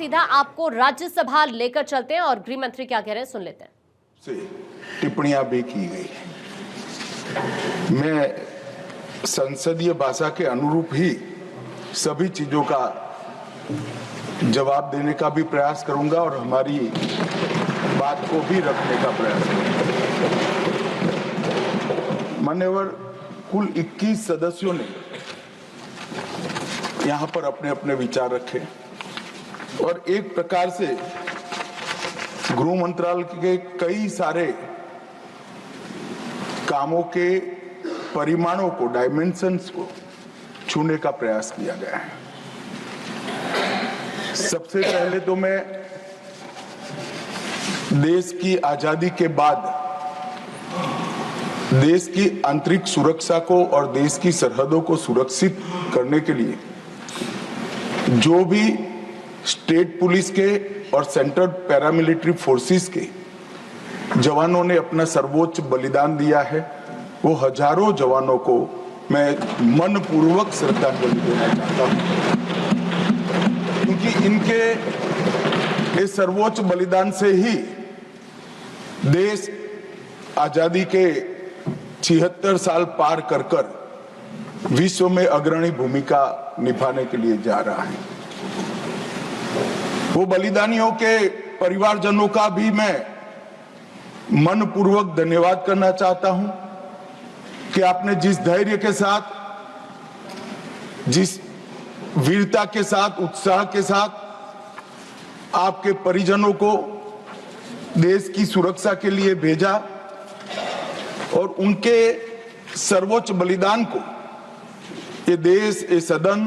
सीधा आपको राज्यसभा लेकर चलते हैं और गृह मंत्री क्या कह रहे हैं सुन लेते हैं। टिप्पणियां भी की गई। मैं संसदीय भाषा के अनुरूप ही सभी चीजों का जवाब देने का भी प्रयास करूंगा और हमारी बात को भी रखने का प्रयास करूंगा। मान्यवर, कुल 21 सदस्यों ने यहां पर अपने अपने विचार रखे और एक प्रकार से गृह मंत्रालय के कई सारे कामों के परिमाणों को, डायमेंशंस को छूने का प्रयास किया गया है। सबसे पहले तो मैं देश की आजादी के बाद देश की आंतरिक सुरक्षा को और देश की सरहदों को सुरक्षित करने के लिए जो भी स्टेट पुलिस के और सेंट्रल पैरामिलिट्री फोर्सेस के जवानों ने अपना सर्वोच्च बलिदान दिया है, वो हजारों जवानों को मैं मनपूर्वक श्रद्धांजलि देना चाहता हूं, क्योंकि इनके इस सर्वोच्च बलिदान से ही देश आजादी के 76 साल पार कर विश्व में अग्रणी भूमिका निभाने के लिए जा रहा है। वो बलिदानियों के परिवारजनों का भी मैं मनपूर्वक धन्यवाद करना चाहता हूं कि आपने जिस धैर्य के साथ, जिस वीरता के साथ, उत्साह के साथ आपके परिजनों को देश की सुरक्षा के लिए भेजा और उनके सर्वोच्च बलिदान को ये देश, ये सदन,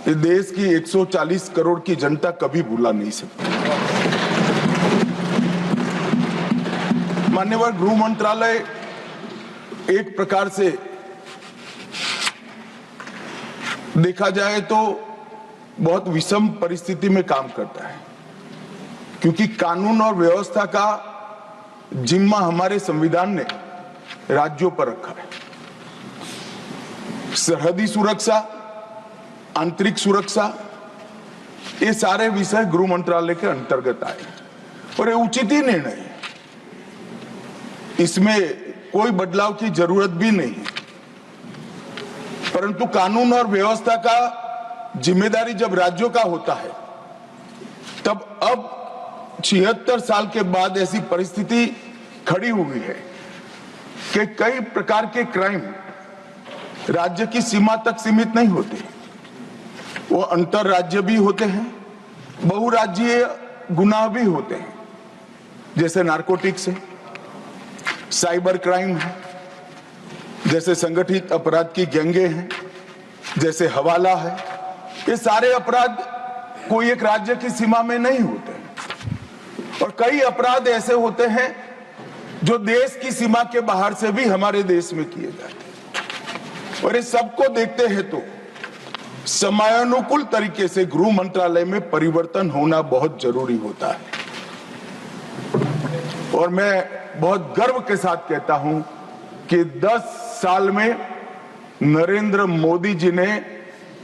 ये देश की 140 करोड़ की जनता कभी भुला नहीं सकती। मान्यवर, गृह मंत्रालय एक प्रकार से देखा जाए तो बहुत विषम परिस्थिति में काम करता है, क्योंकि कानून और व्यवस्था का जिम्मा हमारे संविधान ने राज्यों पर रखा है। सरहदी सुरक्षा, आंतरिक सुरक्षा, ये सारे विषय गृह मंत्रालय के अंतर्गत आए और ये उचित ही निर्णय है, इसमें कोई बदलाव की जरूरत भी नहीं है। परंतु कानून और व्यवस्था का जिम्मेदारी जब राज्यों का होता है, तब अब 76 साल के बाद ऐसी परिस्थिति खड़ी हुई है कि कई प्रकार के क्राइम राज्य की सीमा तक सीमित नहीं होते, वो अंतर राज्य भी होते हैं, बहुराज्यीय गुनाह भी होते हैं, जैसे नारकोटिक्स है, साइबर क्राइम है, जैसे संगठित अपराध की गैंगे हैं, जैसे हवाला है। ये सारे अपराध कोई एक राज्य की सीमा में नहीं होते हैं और कई अपराध ऐसे होते हैं जो देश की सीमा के बाहर से भी हमारे देश में किए जाते हैं और इस सबको देखते हैं तो समयानुकूल तरीके से गृह मंत्रालय में परिवर्तन होना बहुत जरूरी होता है। और मैं बहुत गर्व के साथ कहता हूं कि 10 साल में नरेंद्र मोदी जी ने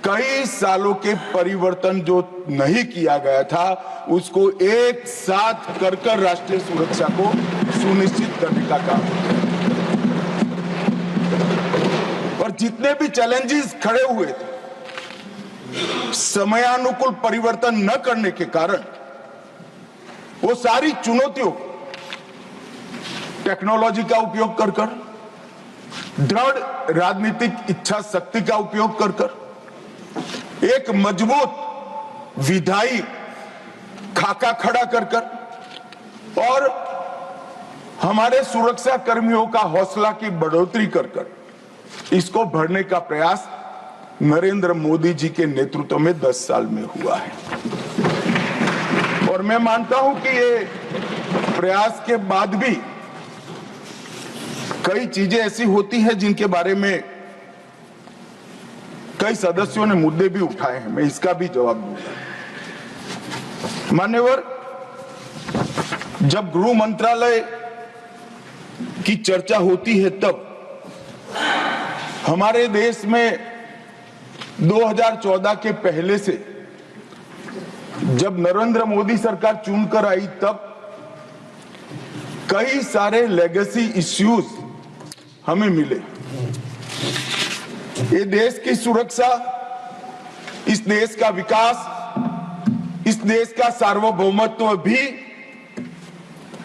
कई सालों के परिवर्तन जो नहीं किया गया था उसको एक साथ कर राष्ट्रीय सुरक्षा को सुनिश्चित करने का काम किया। और जितने भी चैलेंजेस खड़े हुए थे, समयानुकूल परिवर्तन न करने के कारण वो सारी चुनौतियों को टेक्नोलॉजी का उपयोग कर दृढ़ राजनीतिक इच्छा शक्ति का उपयोग कर एक मजबूत विधायी खाका खड़ा कर और हमारे सुरक्षा कर्मियों का हौसला की बढ़ोतरी कर इसको भरने का प्रयास नरेंद्र मोदी जी के नेतृत्व में 10 साल में हुआ है। और मैं मानता हूं कि ये प्रयास के बाद भी कई चीजें ऐसी होती हैं जिनके बारे में कई सदस्यों ने मुद्दे भी उठाए हैं, मैं इसका भी जवाब दूंगा। मान्यवर, जब गृह मंत्रालय की चर्चा होती है तब हमारे देश में 2014 के पहले से जब नरेंद्र मोदी सरकार चुनकर आई तब कई सारे लेगेसी इश्यूज हमें मिले। ये देश की सुरक्षा, इस देश का विकास, इस देश का सार्वभौमत्व भी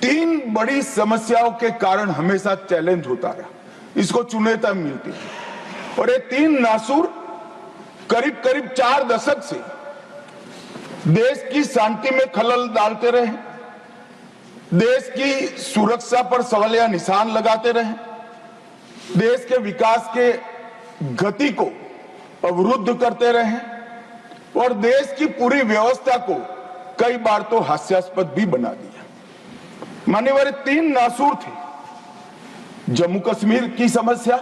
3 बड़ी समस्याओं के कारण हमेशा चैलेंज होता रहा, इसको चुनौती मिलती है। और ये 3 नासूर करीब करीब 4 दशक से देश की शांति में खलल डालते रहे, देश की सुरक्षा पर सवालिया निशान लगाते रहे, देश के विकास के गति को अवरुद्ध करते रहे और देश की पूरी व्यवस्था को कई बार तो हास्यास्पद भी बना दिया। मान्यवर 3 नासूर थे। जम्मू कश्मीर की समस्या,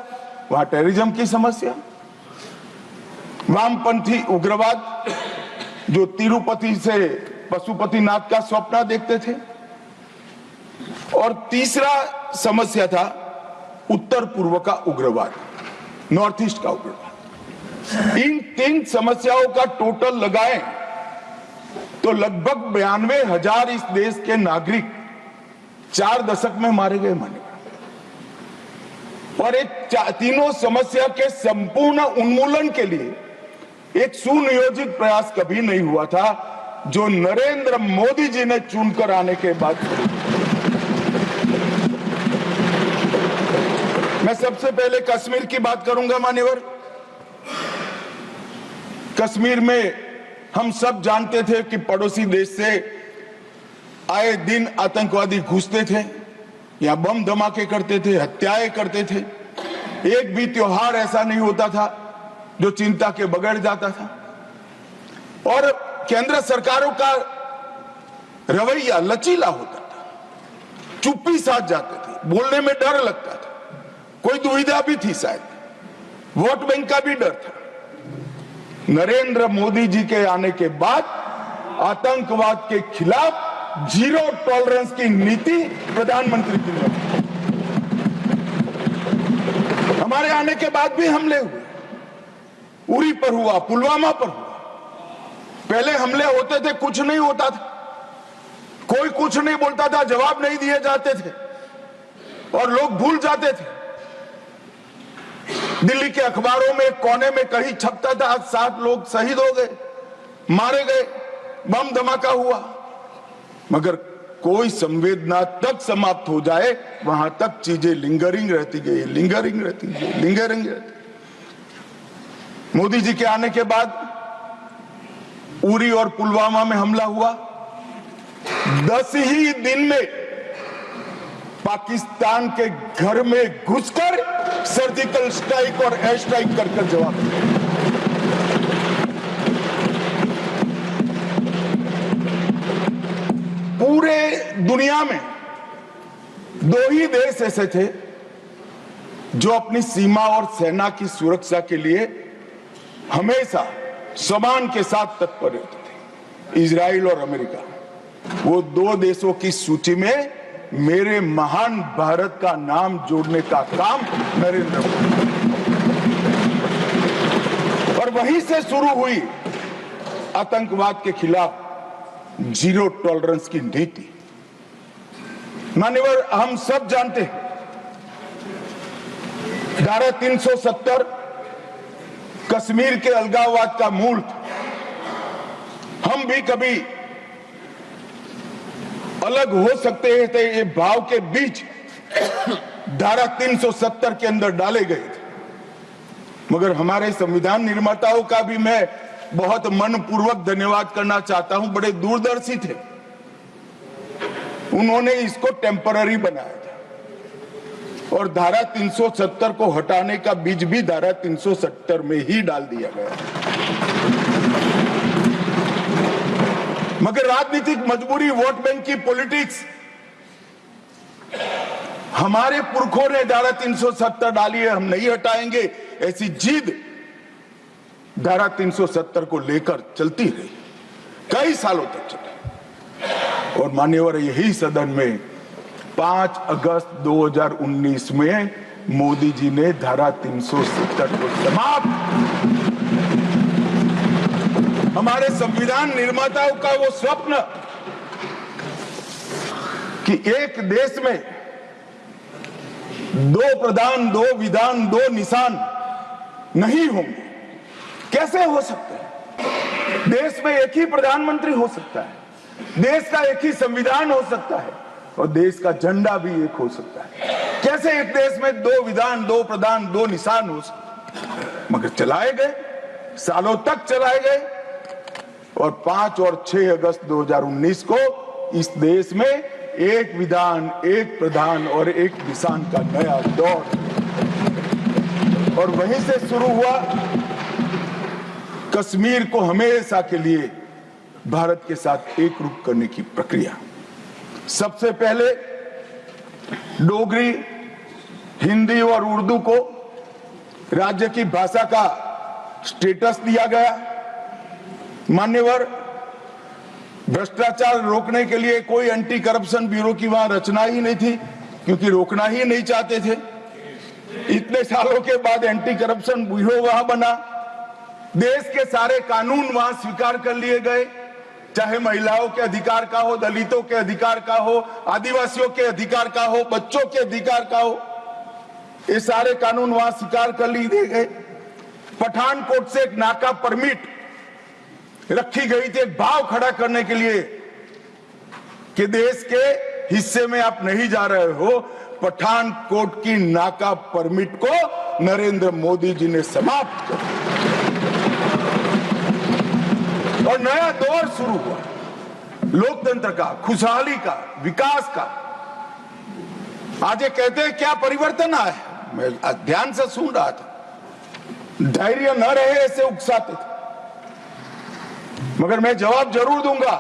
वहां टेररिज्म की समस्या, वामपंथी उग्रवाद जो तिरुपति से पशुपतिनाथ का स्वप्न देखते थे, और तीसरा समस्या था उत्तर पूर्व का उग्रवाद, नॉर्थ ईस्ट का उग्रवाद। इन 3 समस्याओं का टोटल लगाएं तो लगभग 92,000 इस देश के नागरिक 4 दशक में मारे गए माने। और एक तीनों समस्या के संपूर्ण उन्मूलन के लिए एक सुनियोजित प्रयास कभी नहीं हुआ था, जो नरेंद्र मोदी जी ने चुनकर आने के बाद। मैं सबसे पहले कश्मीर की बात करूंगा मान्यवर। कश्मीर में हम सब जानते थे कि पड़ोसी देश से आए दिन आतंकवादी घुसते थे, यहां बम धमाके करते थे, हत्याएं करते थे। एक भी त्योहार ऐसा नहीं होता था जो चिंता के बगैर जाता था। और केंद्र सरकारों का रवैया लचीला होता था, चुप्पी साध जाते थे, बोलने में डर लगता था, कोई दुविधा भी थी, शायद वोट बैंक का भी डर था। नरेंद्र मोदी जी के आने के बाद आतंकवाद के खिलाफ 0 टॉलरेंस की नीति प्रधानमंत्री की ने। हमारे आने के बाद भी हमले हुए, उरी पर हुआ, पुलवामा पर हुआ। पहले हमले होते थे, कुछ नहीं होता था, कोई कुछ नहीं बोलता था, जवाब नहीं दिए जाते थे और लोग भूल जाते थे। दिल्ली के अखबारों में कोने में कहीं छपता था, आज 7 लोग शहीद हो गए, मारे गए, बम धमाका हुआ। मगर कोई संवेदना तक समाप्त हो जाए, वहां तक चीजें लिंगरिंग रहती गई, लिंगरिंग रहती गई, लिंगरिंग रहती। मोदी जी के आने के बाद उरी और पुलवामा में हमला हुआ। 10 ही दिन में पाकिस्तान के घर में घुसकर सर्जिकल स्ट्राइक और एयर स्ट्राइक कर जवाब दिया। पूरे दुनिया में 2 ही देश ऐसे थे जो अपनी सीमा और सेना की सुरक्षा के लिए हमेशा सम्मान के साथ तत्पर रहते थे, इजराइल और अमेरिका। वो 2 देशों की सूची में मेरे महान भारत का नाम जोड़ने का काम नरेंद्र मोदी, और वहीं से शुरू हुई आतंकवाद के खिलाफ 0 टॉलरेंस की नीति। मान्यवर, हम सब जानते हैं धारा 370 कश्मीर के अलगाववाद का मूल था। हम भी कभी अलग हो सकते हैं, तो ये भाव के बीच धारा 370 के अंदर डाले गए थे। मगर हमारे संविधान निर्माताओं का भी मैं बहुत मनपूर्वक धन्यवाद करना चाहता हूं, बड़े दूरदर्शी थे। उन्होंने इसको टेम्पररी बनाया था और धारा 370 को हटाने का बीज भी धारा 370 में ही डाल दिया गया। मगर राजनीतिक मजबूरी, वोट बैंक की पॉलिटिक्स, हमारे पुरखों ने धारा 370 डाली है, हम नहीं हटाएंगे, ऐसी जिद धारा 370 को लेकर चलती रही, कई सालों तक चली। और मान्यवर, यही सदन में 5 अगस्त 2019 में मोदी जी ने धारा 370 को समाप्त हमारे संविधान निर्माताओं का वो स्वप्न कि एक देश में 2 प्रधान, 2 विधान, 2 निशान नहीं होंगे, कैसे हो सकते हैं? देश में एक ही प्रधानमंत्री हो सकता है, देश का एक ही संविधान हो सकता है और देश का झंडा भी एक हो सकता है। कैसे एक देश में 2 विधान, 2 प्रधान, 2 निशान हो सकते हैं? मगर चलाए गए, सालों तक चलाए गए और 5 और 6 अगस्त 2019 को इस देश में एक विधान, एक प्रधान और एक निशान का नया दौर, और वहीं से शुरू हुआ कश्मीर को हमेशा के लिए भारत के साथ एक रूप करने की प्रक्रिया। सबसे पहले डोगरी, हिंदी और उर्दू को राज्य की भाषा का स्टेटस दिया गया। मान्यवर, भ्रष्टाचार रोकने के लिए कोई एंटी करप्शन ब्यूरो की वहां रचना ही नहीं थी, क्योंकि रोकना ही नहीं चाहते थे। इतने सालों के बाद एंटी करप्शन ब्यूरो वहां बना। देश के सारे कानून वहां स्वीकार कर लिए गए, चाहे महिलाओं के अधिकार का हो, दलितों के अधिकार का हो, आदिवासियों के अधिकार का हो, बच्चों के अधिकार का हो, ये सारे कानून वहां स्वीकार कर लिए गए। पठानकोट से एक नाका परमिट रखी गई थी, एक भाव खड़ा करने के लिए कि देश के हिस्से में आप नहीं जा रहे हो। पठानकोट की नाका परमिट को नरेंद्र मोदी जी ने समाप्त कर और नया दौर शुरू हुआ, लोकतंत्र का, खुशहाली का, विकास का। आज ये कहते हैं क्या परिवर्तन आया है? मैं ध्यान से सुन रहा था, धैर्य न रहे ऐसे उकसाते थे, मगर मैं जवाब जरूर दूंगा।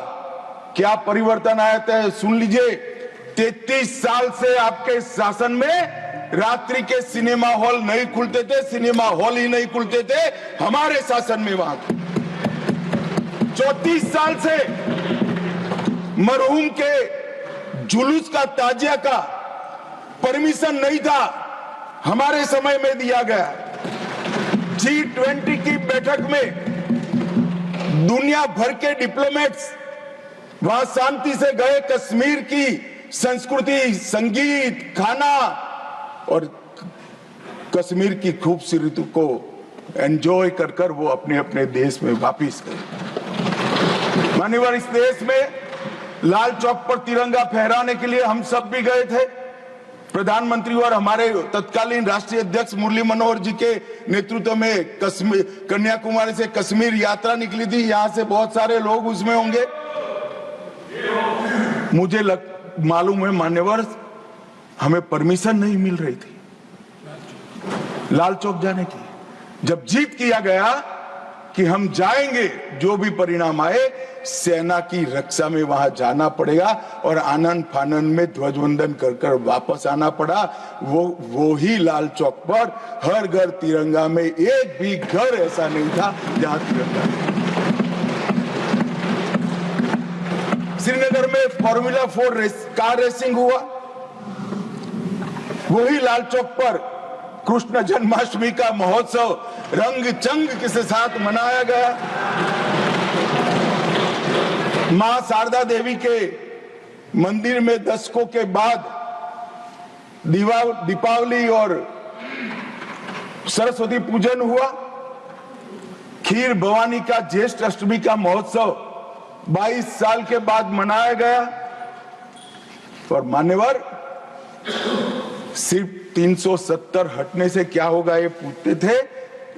क्या परिवर्तन आया था? सुन लीजिए, 33 साल से आपके शासन में रात्रि के सिनेमा हॉल नहीं खुलते थे, सिनेमा हॉल ही नहीं खुलते थे हमारे शासन में। वहां 34 साल से मरहूम के जुलूस का, ताजिया का परमिशन नहीं था, हमारे समय में दिया गया। G20 की बैठक में दुनिया भर के डिप्लोमेट्स वहां शांति से गए, कश्मीर की संस्कृति, संगीत, खाना और कश्मीर की खूबसूरती को एंजॉय कर कर वो अपने अपने देश में वापिस गए। मान्यवर, इस देश में लाल चौक पर तिरंगा फहराने के लिए हम सब भी गए थे। प्रधानमंत्री और हमारे तत्कालीन राष्ट्रीय अध्यक्ष मुरली मनोहर जी के नेतृत्व में कन्याकुमारी से कश्मीर यात्रा निकली थी। यहां से बहुत सारे लोग उसमें होंगे। मुझे मालूम है मान्यवर, हमें परमिशन नहीं मिल रही थी लाल चौक जाने की। जब जीत किया गया कि हम जाएंगे, जो भी परिणाम आए, सेना की रक्षा में वहां जाना पड़ेगा और आनंद फानंद में ध्वजवंदन कर कर वापस आना पड़ा। वो ही लाल चौक पर हर घर तिरंगा में, एक भी घर ऐसा नहीं था जहां तिरंगा नहीं। श्रीनगर में फॉर्मूला 4 कार रेसिंग हुआ, वही लाल चौक पर कृष्ण जन्माष्टमी का महोत्सव रंग चंग के साथ मनाया गया। मां शारदा देवी के मंदिर में दशकों के बाद दीपावली और सरस्वती पूजन हुआ। खीर भवानी का ज्येष्ठ अष्टमी का महोत्सव 22 साल के बाद मनाया गया। और मान्यवर, सिर्फ 370 हटने से क्या होगा ये पूछते थे।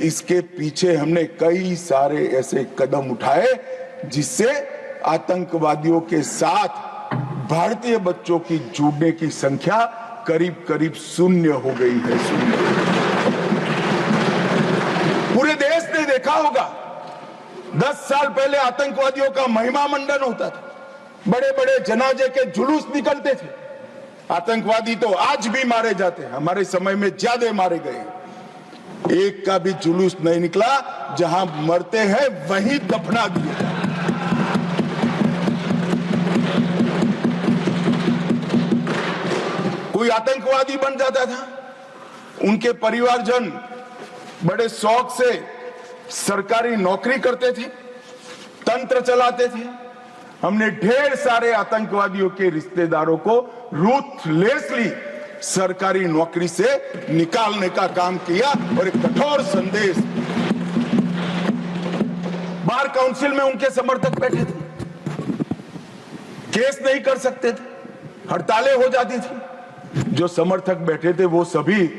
इसके पीछे हमने कई सारे ऐसे कदम उठाए जिससे आतंकवादियों के साथ भारतीय बच्चों की जुड़ने की संख्या करीब करीब 0 हो गई है। 0। पूरे देश ने देखा होगा, 10 साल पहले आतंकवादियों का महिमा मंडन होता था, बड़े बड़े जनाजे के जुलूस निकलते थे। आतंकवादी तो आज भी मारे जाते हैं, हमारे समय में ज्यादा मारे गए। एक का भी जुलूस नहीं निकला, जहां मरते हैं वहीं दफना दिए जाते। कोई आतंकवादी बन जाता था, उनके परिवारजन बड़े शौक से सरकारी नौकरी करते थे, तंत्र चलाते थे। हमने ढेर सारे आतंकवादियों के रिश्तेदारों को रूथलेसली सरकारी नौकरी से निकालने का काम किया और एक कठोर संदेश। बार काउंसिल में उनके समर्थक बैठे थे, केस नहीं कर सकते थे, हड़तालें हो जाती थी। जो समर्थक बैठे थे वो सभी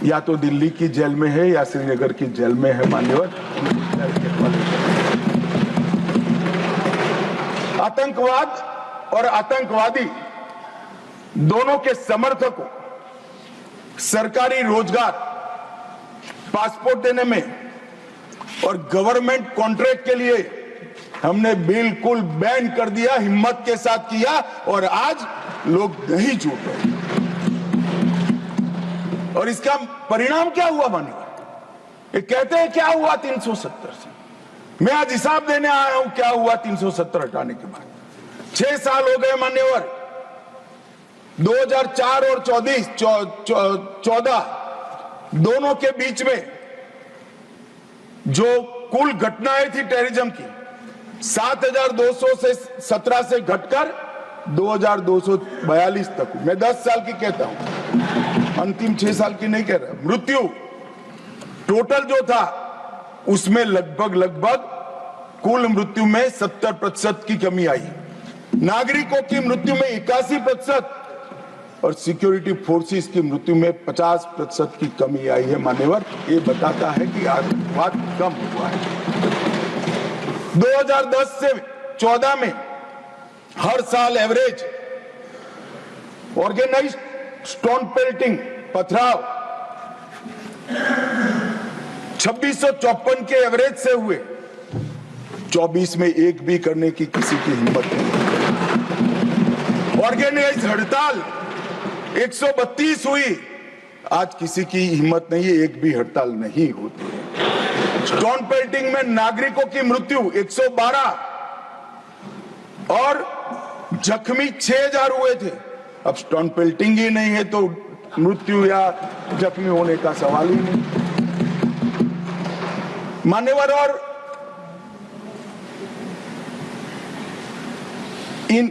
या तो दिल्ली की जेल में है या श्रीनगर की जेल में है। मान्यवर, आतंकवाद और आतंकवादी दोनों के समर्थकों सरकारी रोजगार, पासपोर्ट देने में और गवर्नमेंट कॉन्ट्रैक्ट के लिए हमने बिल्कुल बैन कर दिया, हिम्मत के साथ किया और आज लोग नहीं जुट रहे। और इसका परिणाम क्या हुआ मान्यवर? ये कहते हैं क्या हुआ 370 से। मैं आज हिसाब देने आया हूं क्या हुआ 370 हटाने के बाद। 6 साल हो गए मान्यवर। 2004 और 14 दोनों के बीच में जो कुल घटनाएं थी टेररिज्म की 7200 से 17 से घटकर 2242 तक। मैं 10 साल की कहता हूं, अंतिम 6 साल की नहीं कह रहा। मृत्यु टोटल जो था उसमें लगभग कुल मृत्यु में 70% की कमी आई। नागरिकों की मृत्यु में 81% और सिक्योरिटी फोर्सेस की मृत्यु में 50% की कमी आई है। मान्यवर, ये बताता है कि आतंकवाद कम हुआ है। 2010 से 14 में हर साल एवरेज ऑर्गेनाइज्ड स्टोन पेल्टिंग, पथराव 2654 के एवरेज से हुए। 24 में एक भी करने की किसी की हिम्मत नहीं। ऑर्गेनाइज्ड हड़ताल 132 हुई, आज किसी की हिम्मत नहीं है, एक भी हड़ताल नहीं होती है। स्टोन पेल्टिंग में नागरिकों की मृत्यु 112 और जख्मी 6000 हुए थे। अब स्टोन पेल्टिंग ही नहीं है तो मृत्यु या जख्मी होने का सवाल ही नहीं। मान्यवर, और इन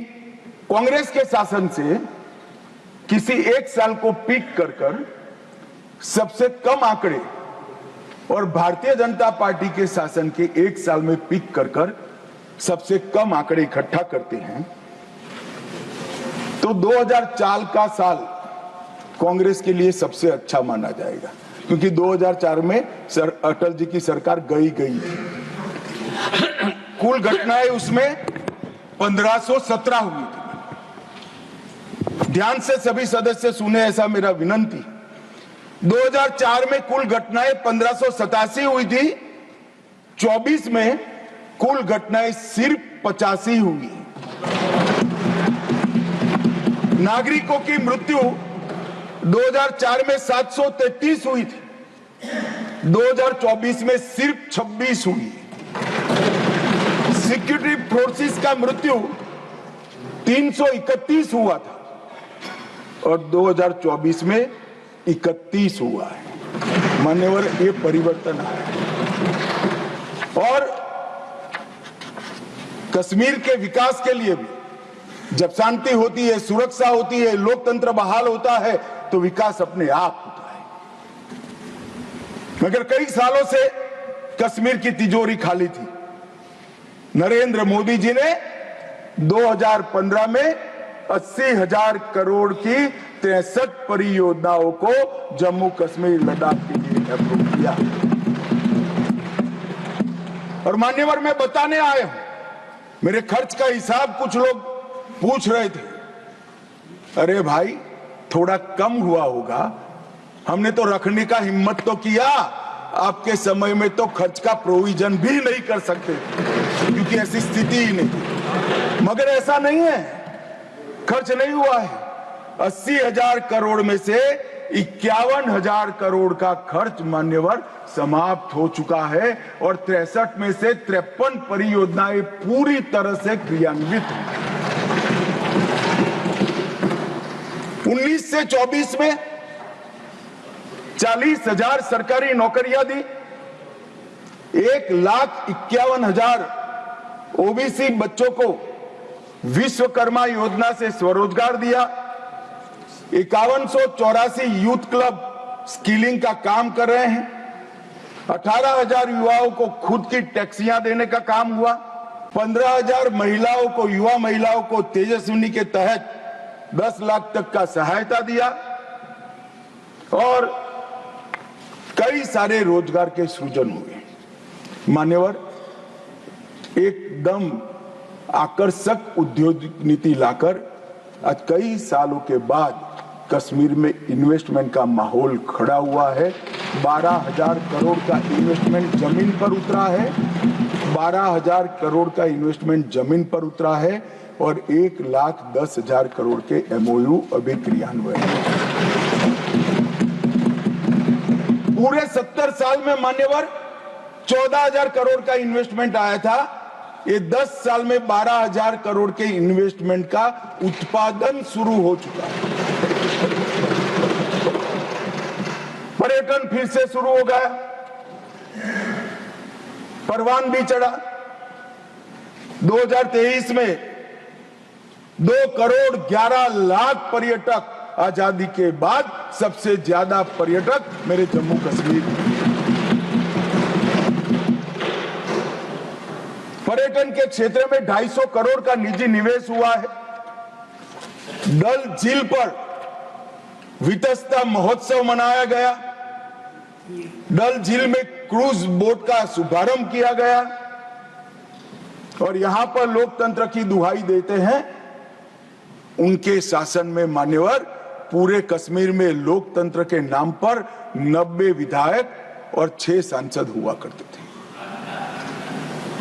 कांग्रेस के शासन से किसी एक साल को पीक कर सबसे कम आंकड़े और भारतीय जनता पार्टी के शासन के एक साल में पीक कर सबसे कम आंकड़े इकट्ठा करते हैं तो 2004 का साल कांग्रेस के लिए सबसे अच्छा माना जाएगा, क्योंकि 2004 में अटल जी की सरकार गई थी। कुल घटनाएं उसमें 1517 हुई थी। ध्यान से सभी सदस्य सुने, ऐसा मेरा विनंती। 2004 में कुल घटनाएं 1587 हुई थी। 24 में कुल घटनाएं सिर्फ 85 हुई। नागरिकों की मृत्यु 2004 में 733 हुई थी, 2024 में सिर्फ 26 हुई। सिक्योरिटी फोर्सेस का मृत्यु 331 हुआ था और 2024 में 31 हुआ है। मान्यवर, ये परिवर्तन आया है। और कश्मीर के विकास के लिए भी जब शांति होती है, सुरक्षा होती है, लोकतंत्र बहाल होता है तो विकास अपने आप होता है। मगर कई सालों से कश्मीर की तिजोरी खाली थी। नरेंद्र मोदी जी ने 2015 में 80,000 करोड़ की 63 परियोजनाओं को जम्मू कश्मीर लद्दाख के लिए अप्रूव किया। और मान्यवर, मैं बताने आया हूं, मेरे खर्च का हिसाब कुछ लोग पूछ रहे थे। अरे भाई, थोड़ा कम हुआ होगा, हमने तो रखने का हिम्मत तो किया। आपके समय में तो खर्च का प्रोविजन भी नहीं कर सकते क्योंकि ऐसी स्थिति ही नहीं। मगर ऐसा नहीं है, खर्च नहीं हुआ है। 80,000 करोड़ में से 51,000 करोड़ का खर्च मान्यवर समाप्त हो चुका है और 63 में से 53 परियोजनाएं पूरी तरह से क्रियान्वित हैं। 19 से 24 में 40,000 सरकारी नौकरियां दी, 1,51,000 ओबीसी बच्चों को विश्वकर्मा योजना से स्वरोजगार दिया। 5184 यूथ क्लब स्किलिंग का काम कर रहे हैं। 18,000 युवाओं को खुद की टैक्सियां देने का काम हुआ। 15,000 महिलाओं को, युवा महिलाओं को तेजस्विनी के तहत 10 लाख तक का सहायता दिया और कई सारे रोजगार के सृजन हुए। मान्यवर, एकदम आकर्षक उद्योग नीति लाकर आज कई सालों के बाद कश्मीर में इन्वेस्टमेंट का माहौल खड़ा हुआ है। 12,000 करोड़ का इन्वेस्टमेंट जमीन पर उतरा है। 12,000 करोड़ का इन्वेस्टमेंट जमीन पर उतरा है और 1,10,000 करोड़ के एमओयू अभी क्रियान्वयन है। पूरे 70 साल में मान्यवर 14,000 करोड़ का इन्वेस्टमेंट आया था। ये 10 साल में 12,000 करोड़ के इन्वेस्टमेंट का उत्पादन शुरू हो चुका है। पर्यटन फिर से शुरू हो गया, परवान भी चढ़ा। 2023 में 2 करोड़ 11 लाख पर्यटक, आजादी के बाद सबसे ज्यादा पर्यटक मेरे जम्मू कश्मीर। पर्यटन के क्षेत्र में 250 करोड़ का निजी निवेश हुआ है। डल झील पर वितस्ता महोत्सव मनाया गया। डल झील में क्रूज बोट का शुभारंभ किया गया और यहां पर लोकतंत्र की दुहाई देते हैं। उनके शासन में मान्यवर पूरे कश्मीर में लोकतंत्र के नाम पर 90 विधायक और 6 सांसद हुआ करते थे।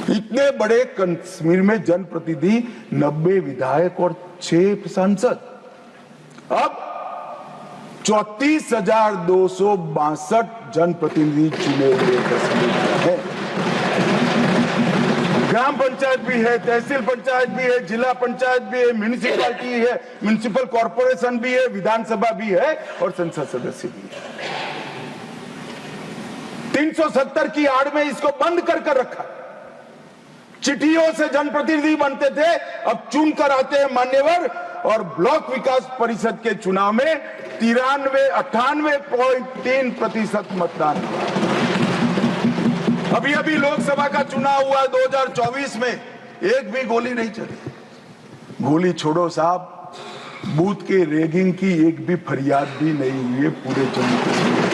इतने बड़े कश्मीर में जनप्रतिनिधि, 90 विधायक और 6 सांसद। अब 34,262 जनप्रतिनिधि चुने हुए कश्मीर में हैं। ग्राम पंचायत भी है, तहसील पंचायत भी है, जिला पंचायत भी है, म्यूनिसिपैलिटी है, म्यूनिसिपल कॉर्पोरेशन भी है, विधानसभा भी है और संसद सदस्य भी है। 370 की आड़ में इसको बंद कर रखा। चिट्ठियों से जनप्रतिनिधि बनते थे, अब चुन कर आते हैं मान्यवर। और ब्लॉक विकास परिषद के चुनाव में 98.3% मतदान हुआ। अभी अभी लोकसभा का चुनाव हुआ 2024 में, एक भी गोली नहीं चली। गोली छोड़ो साहब, बूथ के रैगिंग की एक भी फरियाद भी नहीं हुई है पूरे जम्मू कश्मीर।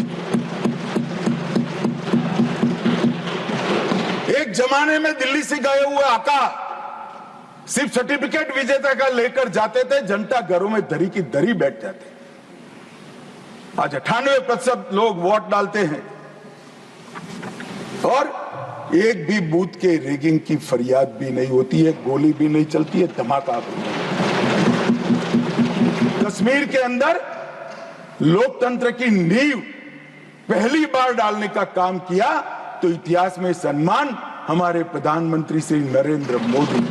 एक जमाने में दिल्ली से गए हुए आका सिर्फ सर्टिफिकेट विजेता का लेकर जाते थे, जनता घरों में दरी की दरी बैठ जाते। आज 98% लोग वोट डालते हैं और एक भी बूथ के रैगिंग की फरियाद भी नहीं होती है, गोली भी नहीं चलती है, धमाका भी नहीं। कश्मीर के अंदर लोकतंत्र की नींव पहली बार डालने का काम किया तो इतिहास में सम्मान हमारे प्रधानमंत्री श्री नरेंद्र मोदी।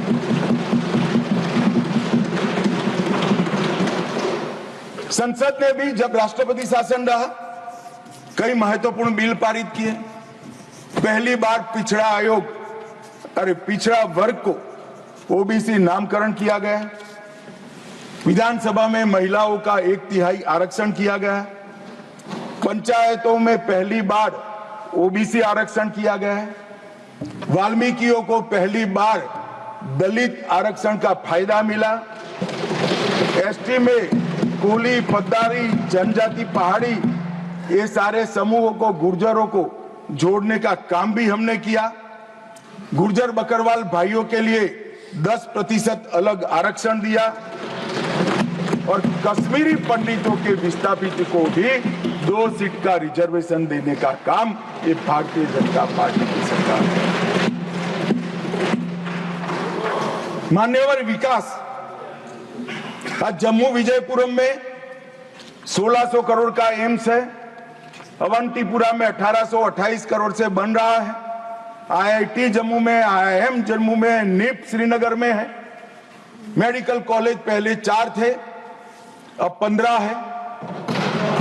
संसद ने भी जब राष्ट्रपति शासन रहा कई महत्वपूर्ण बिल पारित किए। पहली बार पिछड़ा वर्ग को ओबीसी नामकरण किया गया। विधानसभा में महिलाओं का 1/3 आरक्षण किया गया। पंचायतों में पहली बार ओबीसी आरक्षण किया गया है। वाल्मीकियों को पहली बार दलित आरक्षण का फायदा मिला। एसटी में कुली, पद्दारी, जनजाति, पहाड़ी, ये सारे समूहों को, गुर्जरों को जोड़ने का काम भी हमने किया। गुर्जर बकरवाल भाइयों के लिए 10% अलग आरक्षण दिया और कश्मीरी पंडितों के विस्थापित को भी 2 सीट का रिजर्वेशन देने का काम ये भारतीय जनता पार्टी की सरकार है। मान्यवर, विकास आज जम्मू विजयपुरम में 1600 करोड़ का एम्स है। अवंतीपुरा में 1828 करोड़ से बन रहा है। आईआईटी जम्मू में, आईआईएम जम्मू में, निफ्ट श्रीनगर में है। मेडिकल कॉलेज पहले 4 थे, अब 15 है।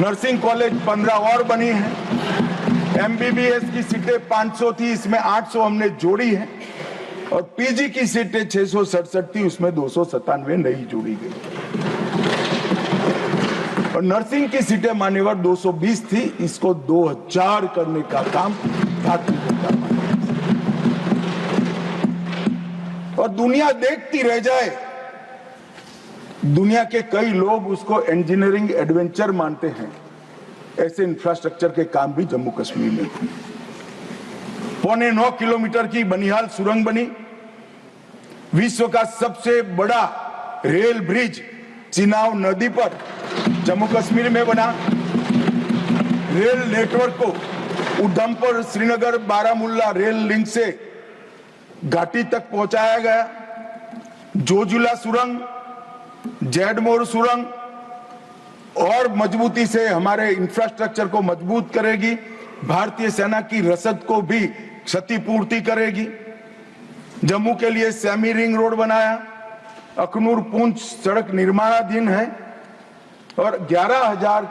नर्सिंग कॉलेज 15 और बनी है। एमबीबीएस की सीटें 500 थी, इसमें 800 हमने जोड़ी है। और पीजी की सीटें 667 थी, उसमें 297 नई जोड़ी गई। और नर्सिंग की सीटें मान्यवर 220 थी, इसको 2000 करने का काम भारतीय जनता पार्टी। और दुनिया देखती रह जाए, दुनिया के कई लोग उसको इंजीनियरिंग एडवेंचर मानते हैं। ऐसे इंफ्रास्ट्रक्चर के काम भी जम्मू कश्मीर में हुए। 9.25 किलोमीटर की बनिहाल सुरंग बनी, विश्व का सबसे बड़ा रेल ब्रिज चिनाब नदी पर जम्मू कश्मीर में बना। रेल नेटवर्क को उधमपुर, श्रीनगर, बारामूला रेल लिंक से घाटी तक पहुंचाया गया। जोजिला सुरंग, जैडमोर सुरंग और मजबूती से हमारे इंफ्रास्ट्रक्चर को मजबूत करेगी। भारतीय सेना की रसद को भी क्षतिपूर्ति करेगी। जम्मू के लिए सेमी रिंग रोड बनाया। अखनूर पुंछ सड़क निर्माणाधीन है और 11,000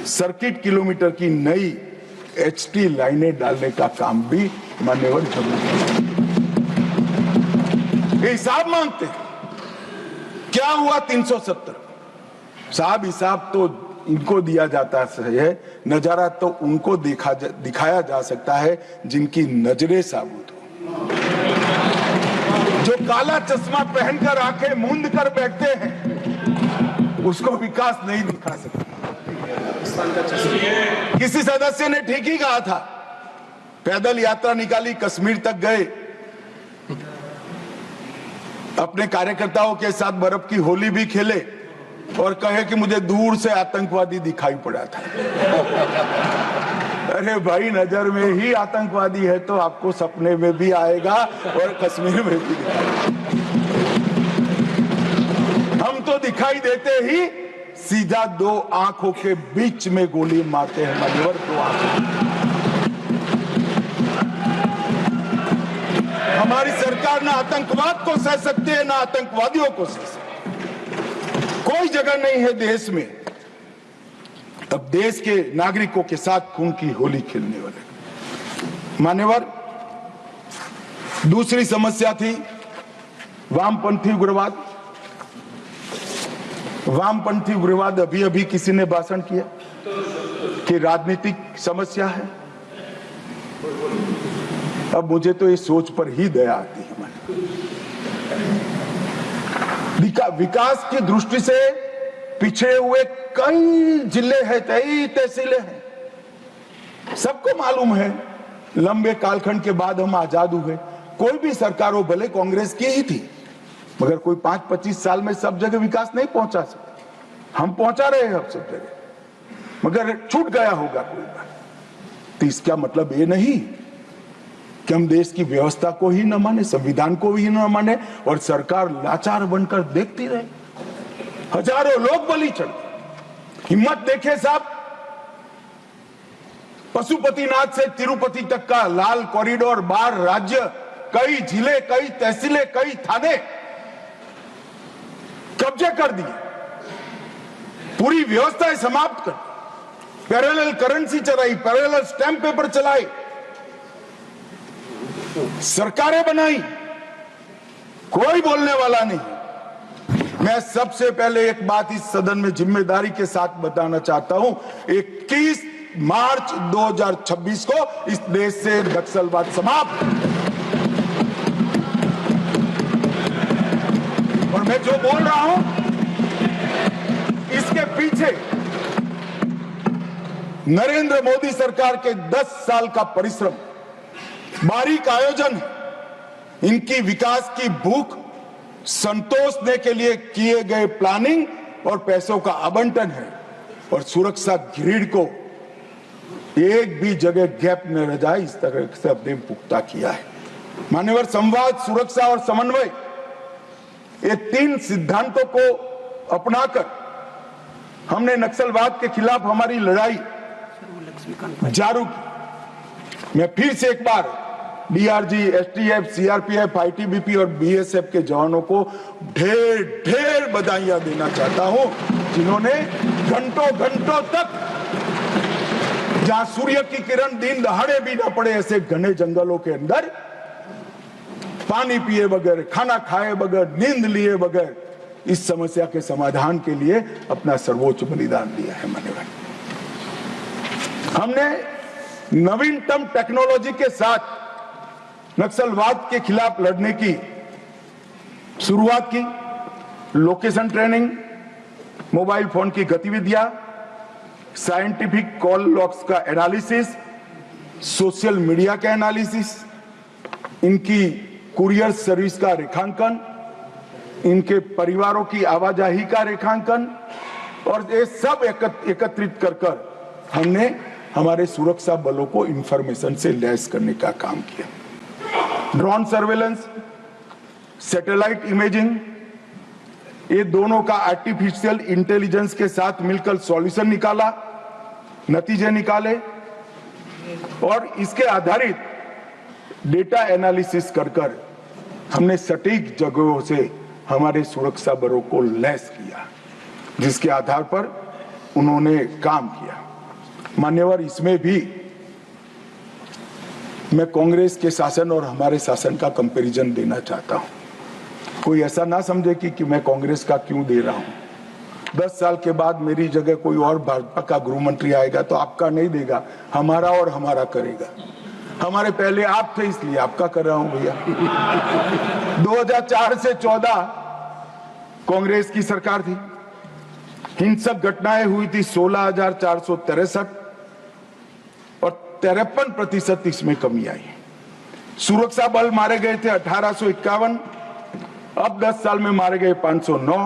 सर्किट किलोमीटर की नई एचटी लाइनें डालने का काम भी मान्यवर जम्मू हिसाब मांगते हैं। क्या हुआ 370? साहब हिसाब तो इनको दिया जाता है, नजारा तो उनको दिखाया जा सकता है जिनकी नजरें साबुत हो। जो काला चश्मा पहनकर आंखें मूंद कर बैठते हैं, उसको विकास नहीं दिखा सकते। किसी सदस्य ने ठीक ही कहा था, पैदल यात्रा निकाली, कश्मीर तक गए, अपने कार्यकर्ताओं के साथ बर्फ की होली भी खेले और कहे कि मुझे दूर से आतंकवादी दिखाई पड़ा था। अरे भाई, नजर में ही आतंकवादी है तो आपको सपने में भी आएगा और कश्मीर में भी दिखाएगा। हम तो दिखाई देते ही सीधा 2 आंखों के बीच में गोली मारते हैं मान्यवर, 2 आंखों। हमारी सरकार ना आतंकवाद को सह सकती है, ना आतंकवादियों को सह सकती। कोई जगह नहीं है देश में अब देश के नागरिकों के साथ खून की होली खेलने वाले। मान्यवर, दूसरी समस्या थी वामपंथी उग्रवाद। वामपंथी उग्रवाद अभी अभी किसी ने भाषण किया कि राजनीतिक समस्या है। अब मुझे तो इस सोच पर ही दया आती है। विकास की दृष्टि से पिछड़े हुए कई जिले हैं, कई तहसीलें हैं। सबको मालूम है, लंबे कालखंड के बाद हम आजाद हुए। कोई भी सरकार हो, भले कांग्रेस की ही थी, मगर कोई 5-25 साल में सब जगह विकास नहीं पहुंचा सकते। हम पहुंचा रहे हैं अब सब जगह, मगर छूट गया होगा कोई बार। तो इसका मतलब ये नहीं कि हम देश की व्यवस्था को ही न माने, संविधान को ही न माने और सरकार लाचार बनकर देखती रहे। हजारों लोग बलि चढ़े। हिम्मत देखे साहब, पशुपतिनाथ से तिरुपति तक का लाल कॉरिडोर, 12 राज्य, कई जिले, कई तहसीलें, कई थाने कब्जे कर दिए, पूरी व्यवस्था समाप्त कर, पैरेलल करेंसी चलाई, पैरेलल स्टैंप पेपर चलाए, सरकारें बनाई, कोई बोलने वाला नहीं। मैं सबसे पहले एक बात इस सदन में जिम्मेदारी के साथ बताना चाहता हूं, 21 मार्च 2026 को इस देश से नक्सलवाद समाप्त। और मैं जो बोल रहा हूं, इसके पीछे नरेंद्र मोदी सरकार के 10 साल का परिश्रम, बारीक आयोजन, इनकी विकास की भूख संतोषने के लिए किए गए प्लानिंग और पैसों का आवंटन है। और सुरक्षा ग्रिड को एक भी जगह गैप न रह जाए, इस तरह से अपने पुख्ता किया है। मान्यवर, संवाद, सुरक्षा और समन्वय, ये 3 सिद्धांतों को अपनाकर हमने नक्सलवाद के खिलाफ हमारी लड़ाई जारी की। मैं फिर से एक बार डीआरजी, एसटीएफ, सीआरपीएफ, आईटीबीपी और बीएसएफ के जवानों को ढेर ढेर बधाइयां देना चाहता हूं, जिन्होंने घंटों घंटों तक जहां सूर्य की किरण दिन दहाड़े भी ना पड़े ऐसे घने जंगलों के अंदर पानी पिए बगैर, खाना खाए बगैर, नींद लिए बगैर इस समस्या के समाधान के लिए अपना सर्वोच्च बलिदान दिया है। मान्यवर, हमने नवीनतम टेक्नोलॉजी के साथ नक्सलवाद के खिलाफ लड़ने की शुरुआत की। लोकेशन ट्रेनिंग, मोबाइल फोन की गतिविधियां, साइंटिफिक कॉल लॉग्स का एनालिसिस, सोशल मीडिया का एनालिसिस, इनकी कुरियर सर्विस का रेखांकन, इनके परिवारों की आवाजाही का रेखांकन, और ये सब एकत्रित कर हमने हमारे सुरक्षा बलों को इंफॉर्मेशन से लैस करने का काम किया। ड्रोन सर्वेलेंस, सैटेलाइट इमेजिंग, ये दोनों का आर्टिफिशियल इंटेलिजेंस के साथ मिलकर सॉल्यूशन निकाला, नतीजे निकाले, और इसके आधारित डेटा एनालिसिस कर हमने सटीक जगहों से हमारे सुरक्षा बलों को लैस किया, जिसके आधार पर उन्होंने काम किया। मान्यवर, इसमें भी मैं कांग्रेस के शासन और हमारे शासन का कंपैरिजन देना चाहता हूं। कोई ऐसा ना समझे कि मैं कांग्रेस का क्यों दे रहा हूं। 10 साल के बाद मेरी जगह कोई और भाजपा का गृह मंत्री आएगा तो आपका नहीं देगा, हमारा और हमारा करेगा। हमारे पहले आप थे इसलिए आपका कर रहा हूं भैया। 2004 से 14 कांग्रेस की सरकार थी, हिंसक घटनाएं हुई थी 16,463 और 53% इसमें कमी आई। सुरक्षा बल मारे गए थे 1851, अब 10 साल में मारे गए 509,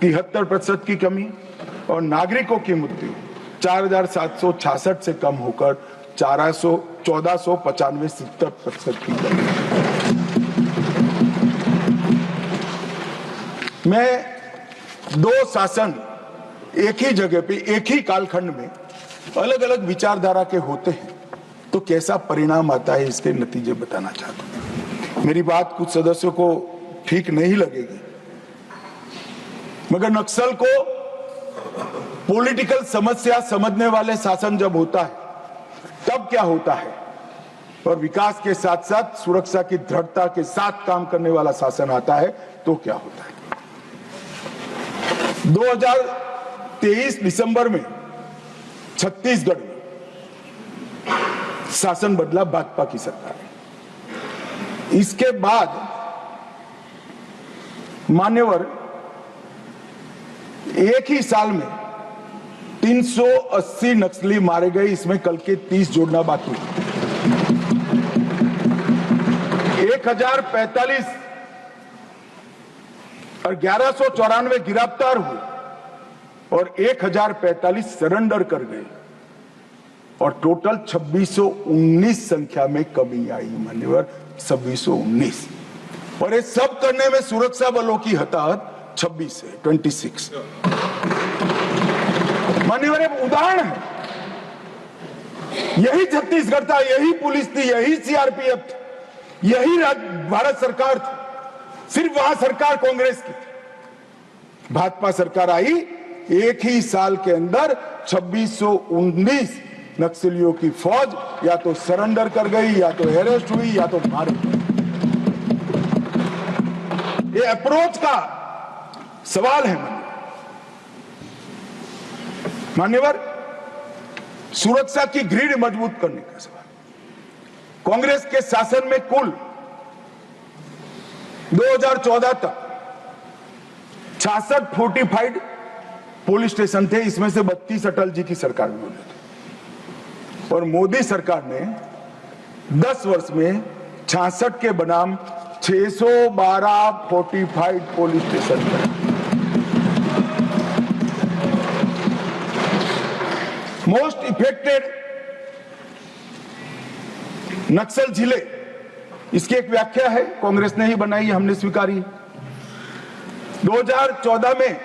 73% की कमी, और नागरिकों की मृत्यु 4,766 से कम होकर 1495 70% की कमी। मैं दो शासन एक ही जगह पे एक ही कालखंड में अलग अलग विचारधारा के होते हैं तो कैसा परिणाम आता है इसके नतीजे बताना चाहता हूं। मेरी बात कुछ सदस्यों को ठीक नहीं लगेगी, मगर नक्सल को पॉलिटिकल समस्या समझने वाले शासन जब होता है तब क्या होता है, और विकास के साथ साथ सुरक्षा की दृढ़ता के साथ काम करने वाला शासन आता है तो क्या होता है। 2023 दिसंबर में छत्तीसगढ़ में शासन बदला, भाजपा की सरकार है। इसके बाद मान्यवर एक ही साल में 380 नक्सली मारे गए, इसमें कल के 30 जोड़ना बाकी है। 1045 और 1194 गिरफ्तार हुए और 1045 सरेंडर कर गए, और टोटल 2619 संख्या में कमी आई। मान्यवर, 2619, और ये सब करने में सुरक्षा बलों की हताहत 26 है, 26। मान्यवर, एक उदाहरण है, यही छत्तीसगढ़ था, यही पुलिस थी, यही सीआरपीएफ थी, यही भारत सरकार थी, सिर्फ वहां सरकार कांग्रेस की थी। भाजपा सरकार आई, एक ही साल के अंदर 2619 नक्सलियों की फौज या तो सरेंडर कर गई, या तो अरेस्ट हुई, या तो मार गई। ये अप्रोच का सवाल है मान्यवर, सुरक्षा की ग्रिड मजबूत करने का सवाल। कांग्रेस के शासन में कुल 2014 तक 66 फोर्टिफाइड पुलिस स्टेशन थे, इसमें से 32 अटल जी की सरकार में बने थे, और मोदी सरकार ने 10 वर्ष में 66 के बनाम 612 फोर्टिफाइड पुलिस स्टेशन बनाए। मोस्ट इफेक्टेड नक्सल जिले, इसकी एक व्याख्या है, कांग्रेस ने ही बनाई, हमने स्वीकारी। 2014 में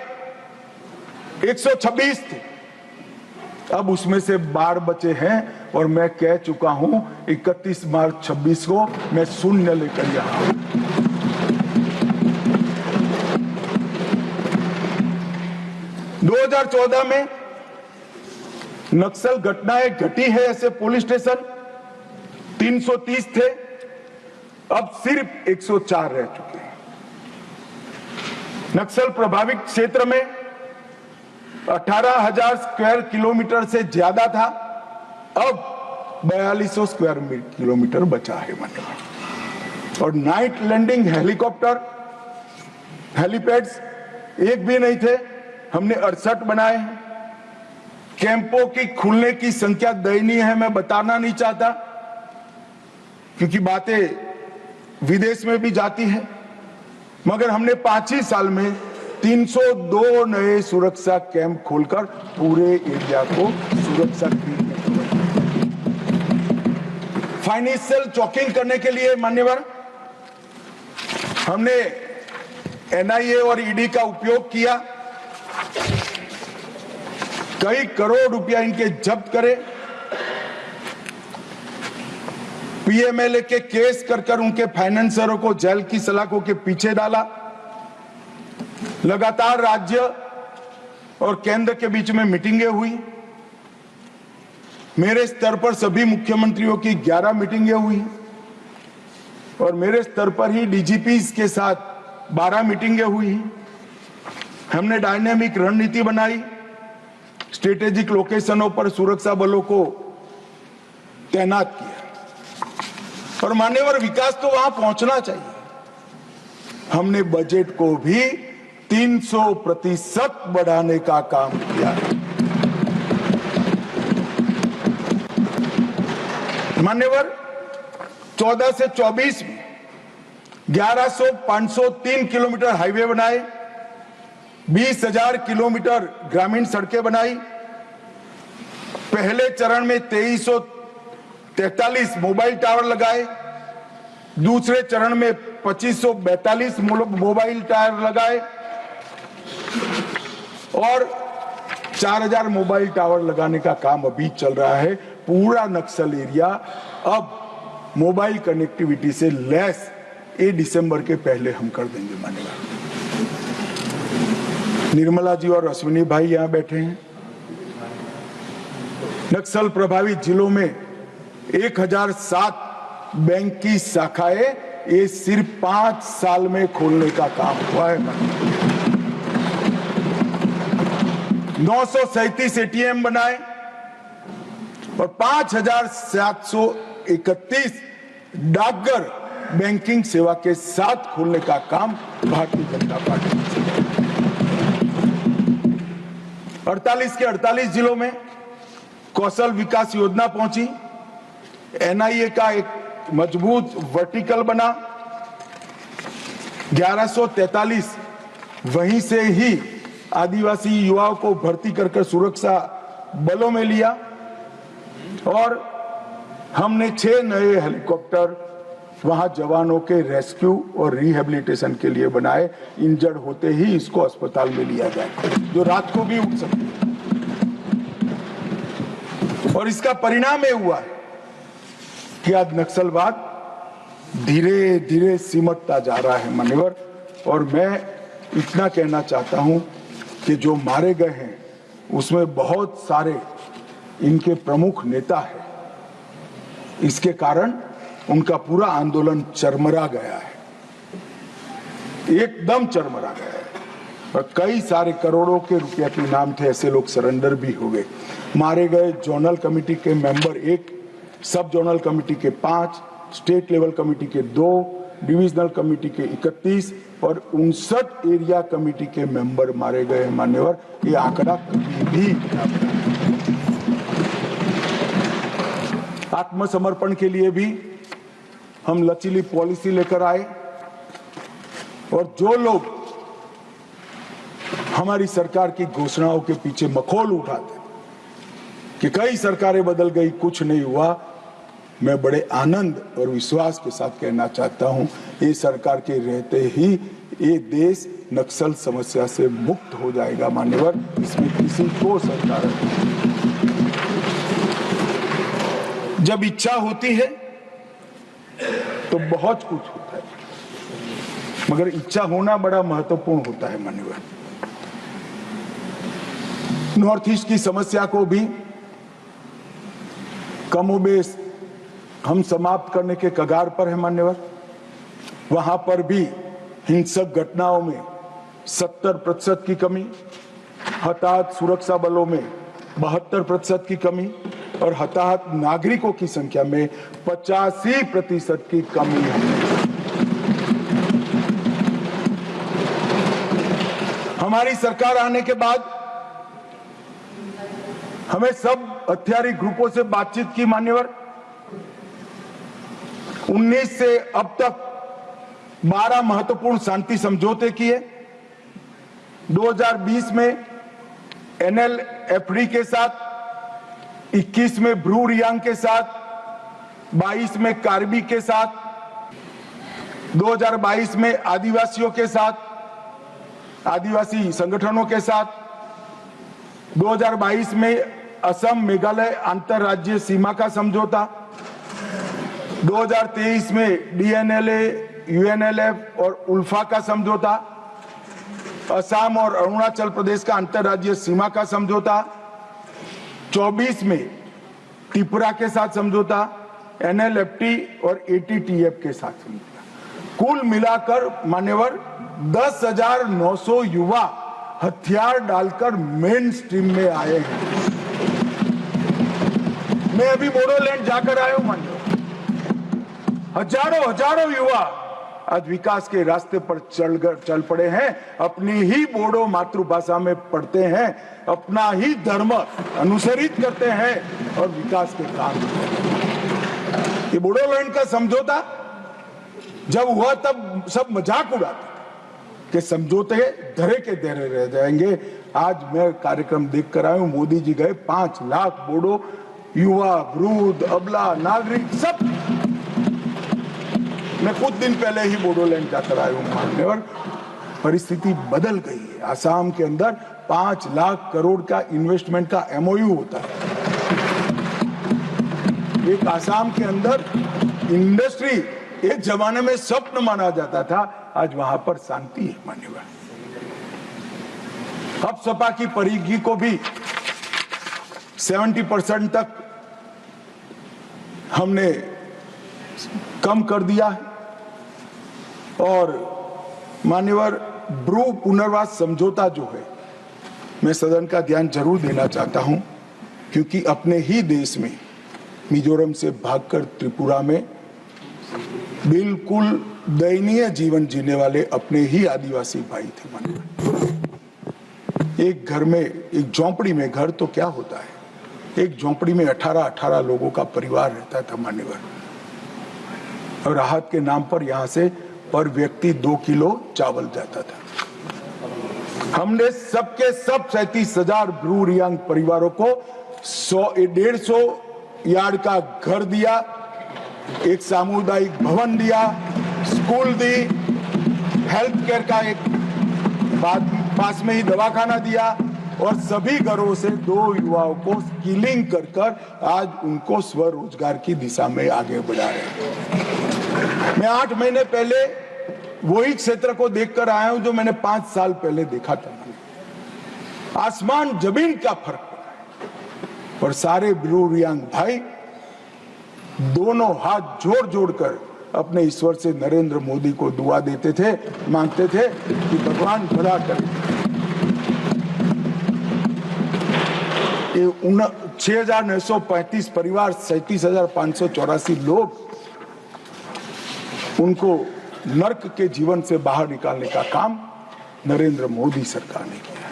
126 थे, अब उसमें से 12 बचे हैं, और मैं कह चुका हूं 31 मार्च 26 को मैं शून्य लेकर यहां हूं। में नक्सल घटनाएं घटी है ऐसे पुलिस स्टेशन 330 थे, अब सिर्फ 104 रह चुके हैं। नक्सल प्रभावित क्षेत्र में 18,000 स्क्वायर किलोमीटर से ज्यादा था, अब 4200 स्क्वायर किलोमीटर बचा है मान्यवर। और नाइट लैंडिंग हेलीकॉप्टर हेलीपैड्स एक भी नहीं थे, हमने 68 बनाए हैं। कैंपों की खुलने की संख्या दयनीय है, मैं बताना नहीं चाहता क्योंकि बातें विदेश में भी जाती है, मगर हमने 5 ही साल में 302 नए सुरक्षा कैंप खोलकर पूरे एरिया को सुरक्षा दी। फाइनेंशियल चॉकिंग करने के लिए मान्यवर हमने एनआईए और ईडी का उपयोग किया, कई करोड़ रुपया इनके जब्त करे, पीएमएलए के केस कर उनके फाइनेंसरों को जेल की सलाखों के पीछे डाला। लगातार राज्य और केंद्र के बीच में मीटिंगें हुई, मेरे स्तर पर सभी मुख्यमंत्रियों की 11 मीटिंगें हुई और मेरे स्तर पर ही डीजीपीज के साथ 12 मीटिंगें हुई। हमने डायनेमिक रणनीति बनाई, स्ट्रेटेजिक लोकेशनों पर सुरक्षा बलों को तैनात किया और मान्यवर विकास तो वहां पहुंचना चाहिए। हमने बजट को भी 300% बढ़ाने का काम किया। मान्यवर 14 से 24 में 11,503 किलोमीटर हाईवे बनाए, 20,000 किलोमीटर ग्रामीण सड़कें बनाई। पहले चरण में 2343 मोबाइल टावर लगाए, दूसरे चरण में 2542 मोबाइल टावर लगाए और 4,000 मोबाइल टावर लगाने का काम अभी चल रहा है। पूरा नक्सल एरिया अब मोबाइल कनेक्टिविटी से लैस ये दिसंबर के पहले हम कर देंगे मानेगा। निर्मला जी और अश्विनी भाई यहां बैठे हैं। नक्सल प्रभावित जिलों में 1007 बैंक की शाखाएं ये सिर्फ 5 साल में खोलने का काम हुआ है। 937 एटीएम बनाए और 5,731 डाकघर बैंकिंग सेवा के साथ खोलने का काम भारतीय जनता पार्टी ने 48 के 48 जिलों में कौशल विकास योजना पहुंची। एनआईए का एक मजबूत वर्टिकल बना। 1143 वहीं से ही आदिवासी युवाओं को भर्ती कर सुरक्षा बलों में लिया और हमने 6 नए हेलीकॉप्टर वहां जवानों के रेस्क्यू और रिहेबिलिटेशन के लिए बनाए। इंजर्ड होते ही इसको अस्पताल में लिया जाए, जो रात को भी उठ सकते। और इसका परिणाम ये हुआ है कि आज नक्सलवाद धीरे धीरे सिमटता जा रहा है मान्यवर। और मैं इतना कहना चाहता हूं कि जो मारे गए हैं उसमें बहुत सारे इनके प्रमुख नेता हैं। इसके कारण उनका पूरा आंदोलन चरमरा गया है, एकदम चरमरा गया है। और कई सारे करोड़ों के रुपया के इनाम थे, ऐसे लोग सरेंडर भी हो गए। मारे गए जोनल कमेटी के मेंबर 1, सब जोनल कमेटी के 5, स्टेट लेवल कमेटी के 2, डिविजनल कमेटी के 31 और 59 एरिया कमेटी के मेंबर मारे गए मान्यवर। ये आंकड़ा कभी भी आत्मसमर्पण के लिए भी हम लचीली पॉलिसी लेकर आए और जो लोग हमारी सरकार की घोषणाओं के पीछे मखौल उठाते कि कई सरकारें बदल गई, कुछ नहीं हुआ, मैं बड़े आनंद और विश्वास के साथ कहना चाहता हूं, ये सरकार के रहते ही ये देश नक्सल समस्या से मुक्त हो जाएगा मान्यवर। इसमें किसी को सरकार जब इच्छा होती है तो बहुत कुछ होता है, मगर इच्छा होना बड़ा महत्वपूर्ण होता है मान्यवर। नॉर्थ ईस्ट की समस्या को भी कमोबेश हम समाप्त करने के कगार पर है मान्यवर। वहां पर भी हिंसक घटनाओं में 70% की कमी, हताहत सुरक्षा बलों में 72% की कमी और हताहत नागरिकों की संख्या में 85% की कमी है। हमारी सरकार आने के बाद हमें सब हथियारी ग्रुपों से बातचीत की मान्यवर। 19 से अब तक 12 महत्वपूर्ण शांति समझौते किए। 2020 में NLFD के साथ, 21 में ब्रू रियांग के साथ, 22 में कार्बी के साथ, 2022 में आदिवासियों के साथ, आदिवासी संगठनों के साथ, 2022 में असम मेघालय अंतरराज्यीय सीमा का समझौता, 2023 में DNLA, UNLF और उल्फा का समझौता, असम और अरुणाचल प्रदेश का अंतरराज्यीय सीमा का समझौता, 24 में त्रिपुरा के साथ समझौता, NLFT और ATTF के साथ समझौता। कुल मिलाकर मान्यवर 10,900 युवा हथियार डालकर मेन स्ट्रीम में आए हैं। मैं अभी बोडोलैंड जाकर आया हूं मान्यवर। हजारों युवा आज विकास के रास्ते पर चल पड़े हैं, अपनी ही बोडो मातृभाषा में पढ़ते हैं, अपना ही धर्म अनुसरित करते हैं और विकास के काम करते हैं। ये बोडोलैंड का समझौता जब हुआ तब सब मजाक उड़ाते कि समझौते धरे के धरे रह जाएंगे। आज मैं कार्यक्रम देख कर आया हूं, मोदी जी गए, 5 लाख बोडो युवा, वृद्ध, अबला, नागरिक सब। मैं कुछ दिन पहले ही बोडोलैंड जाकर आया हूं मान्यवर। परिस्थिति बदल गई है। आसाम के अंदर 5 लाख करोड़ का इन्वेस्टमेंट का MOU होता है। एक आसाम के अंदर इंडस्ट्री एक जमाने में स्वप्न माना जाता था, आज वहां पर शांति है मान्यवर। अब सपा की परिधि को भी 70% तक हमने कम कर दिया है और मान्यवर ब्रू पुनर्वास समझौता जो है, मैं सदन का ध्यान जरूर देना चाहता हूं, क्योंकि अपने ही देश में मिजोरम से भागकर त्रिपुरा में बिल्कुल दयनीय जीवन जीने वाले अपने ही आदिवासी भाई थे मान्यवर। एक घर में, एक झोंपड़ी में, घर तो क्या होता है, एक झोंपड़ी में 18 लोगों का परिवार रहता था मान्यवर। और राहत के नाम पर यहां से पर व्यक्ति 2 किलो चावल जाता था। हमने सबके सब 37,000 ब्रू रियांग परिवारों को 150 यार्ड का घर दिया, एक सामुदायिक भवन दिया, स्कूल दी, हेल्थ केयर का एक पास में ही दवाखाना दिया और सभी घरों से 2 युवाओं को स्किलिंग कर आज उनको स्वरोजगार की दिशा में आगे बढ़ा रहे हैं। मैं 8 महीने पहले वही क्षेत्र को देखकर आया हूं जो मैंने 5 साल पहले देखा था। आसमान जमीन का फर्क पड़ा है और सारे ब्रू रियांग भाई दोनों हाथ जोड़-जोड़कर अपने ईश्वर से नरेंद्र मोदी को दुआ देते थे, मांगते थे कि भगवान भला करे। 6,935 परिवार, 37,584 लोग, उनको नर्क के जीवन से बाहर निकालने का काम नरेंद्र मोदी सरकार ने किया।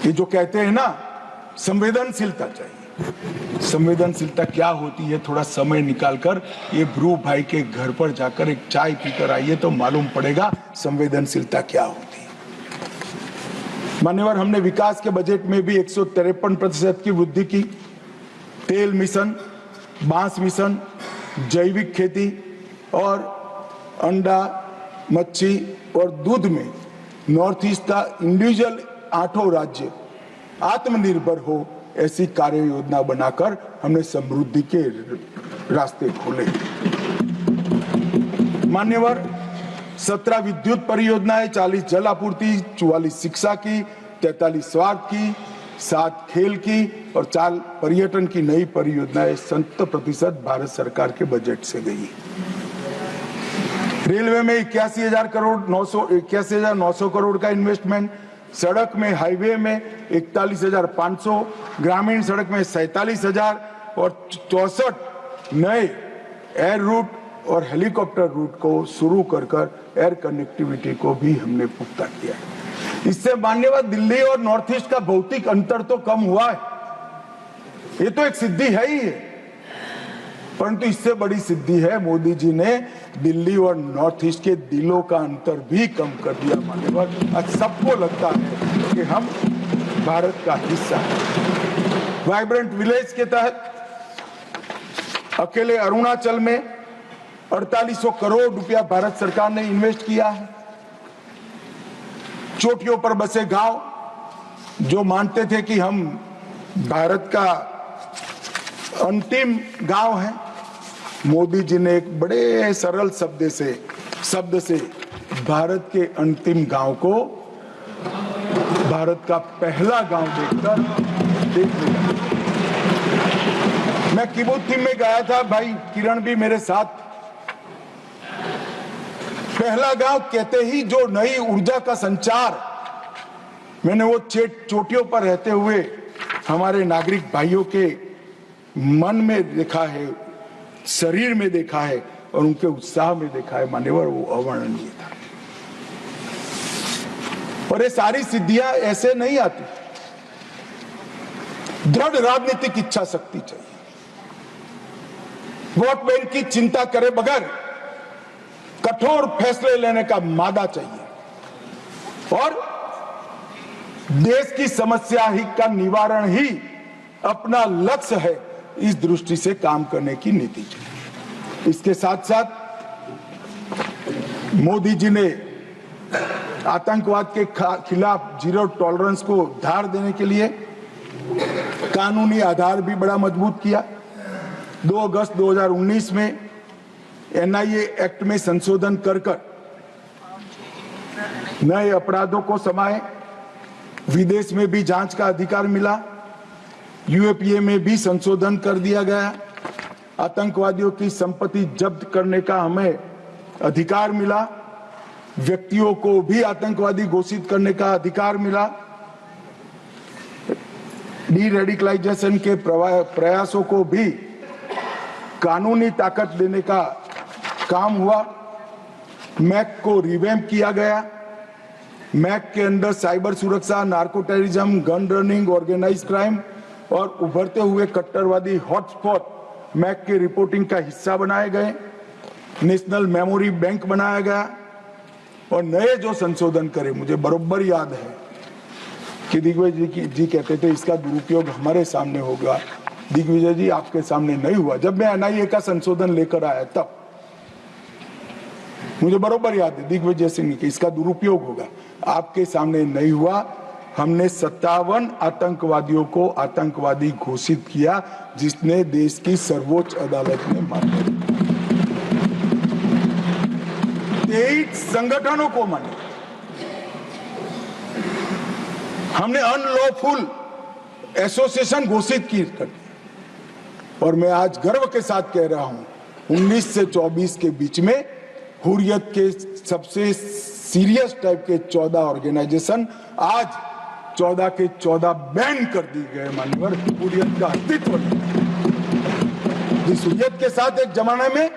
ये जो कहते हैं ना, संवेदनशीलता चाहिए। संवेदनशीलता क्या होती है, थोड़ा समय निकालकर ये ब्रू भाई के घर पर जाकर एक चाय पीकर आइए तो मालूम पड़ेगा संवेदनशीलता क्या होती है। मान्यवर, हमने विकास के बजट में भी 153% की वृद्धि की। तेल मिशन, बांस मिशन, जैविक खेती और अंडा, मच्छी और दूध में नॉर्थ ईस्ट का इंडिविजुअल 8 राज्य आत्मनिर्भर हो, ऐसी कार्य योजना बनाकर हमने समृद्धि के रास्ते खोले। मान्यवर, 17 विद्युत परियोजनाएं, 40 जल आपूर्ति, 44 शिक्षा की, 43 स्वास्थ्य की, 7 खेल की और 4 पर्यटन की नई परियोजनाएं 70% भारत सरकार के बजट से गई। रेलवे में 81,900 करोड़ का इन्वेस्टमेंट, सड़क में, हाईवे में 41,500, ग्रामीण सड़क में 47,000 और 64 नए एयर रूट और हेलीकॉप्टर रूट को शुरू कर एयर कनेक्टिविटी को भी हमने पुख्ता किया है। इससे मान्यवर दिल्ली और नॉर्थ ईस्ट का भौतिक अंतर तो कम हुआ है, ये तो एक सिद्धि है ही है, परंतु इससे बड़ी सिद्धि है मोदी जी ने दिल्ली और नॉर्थ ईस्ट के दिलों का अंतर भी कम कर दिया। मान्यवर, आज सबको लगता है कि हम भारत का हिस्सा हैं। वाइब्रेंट विलेज के तहत अकेले अरुणाचल में 4800 करोड़ रुपया भारत सरकार ने इन्वेस्ट किया है। चोटियों पर बसे गांव जो मानते थे कि हम भारत का अंतिम गांव है, मोदी जी ने एक बड़े सरल शब्द से भारत के अंतिम गांव को भारत का पहला गांव देख लिया। मैं किबुत्ज में गया था, भाई किरण भी मेरे साथ। पहला गांव कहते ही जो नई ऊर्जा का संचार मैंने वो चोटियों पर रहते हुए हमारे नागरिक भाइयों के मन में देखा है, शरीर में देखा है और उनके उत्साह में देखा है, मान्यवर, वो अवर्णनीय था। और ये सारी सिद्धियां ऐसे नहीं आती, दृढ़ राजनीतिक इच्छा शक्ति चाहिए, वोट बैंक की चिंता करे बगैर कठोर फैसले लेने का मादा चाहिए और देश की समस्या ही का निवारण ही अपना लक्ष्य है, इस दृष्टि से काम करने की नीति चाहिए। इसके साथ साथ मोदी जी ने आतंकवाद के खिलाफ जीरो टॉलरेंस को धार देने के लिए कानूनी आधार भी बड़ा मजबूत किया। 2 अगस्त 2019 में एनआईए एक्ट में संशोधन कर नए अपराधों को समाये, विदेश में भी जांच का अधिकार मिला, यूएपीए में भी संशोधन कर दिया गया, आतंकवादियों की संपत्ति जब्त करने का हमें अधिकार मिला, व्यक्तियों को भी आतंकवादी घोषित करने का अधिकार मिला, डी रेडिकलाइजेशन के प्रयासों को भी कानूनी ताकत देने का काम हुआ, मैक को रिवैम्प किया गया, मैक के अंदर साइबर सुरक्षा, narco terrorism, gun running, organise crime और उभरते हुए कट्टरवादी हॉटस्पॉट मैक के रिपोर्टिंग का हिस्सा बनाए गए, नेशनल मेमोरी बैंक बनाया गया और नए जो संशोधन करे, मुझे बरोबर याद है कि दिग्विजय जी कहते थे इसका दुरुपयोग हमारे सामने होगा। दिग्विजय जी, आपके सामने नहीं हुआ। जब मैं एनआईए का संशोधन लेकर आया तब मुझे बरोबर याद है दिग्विजय सिंह कि इसका दुरुपयोग होगा, आपके सामने नहीं हुआ। हमने 57 आतंकवादियों को आतंकवादी घोषित किया, जिसने देश की सर्वोच्च अदालत ने मान्य 23 संगठनों को मान्य। हमने अनलॉफुल एसोसिएशन घोषित की और मैं आज गर्व के साथ कह रहा हूं 19 से 24 के बीच में हुर्रियत के सबसे सीरियस टाइप के 14 ऑर्गेनाइजेशन आज 14 के 14 बैन कर दिए गए। मान्यवर, हुर्रियत का अस्तित्व जिस हुर्रियत के साथ एक जमाने में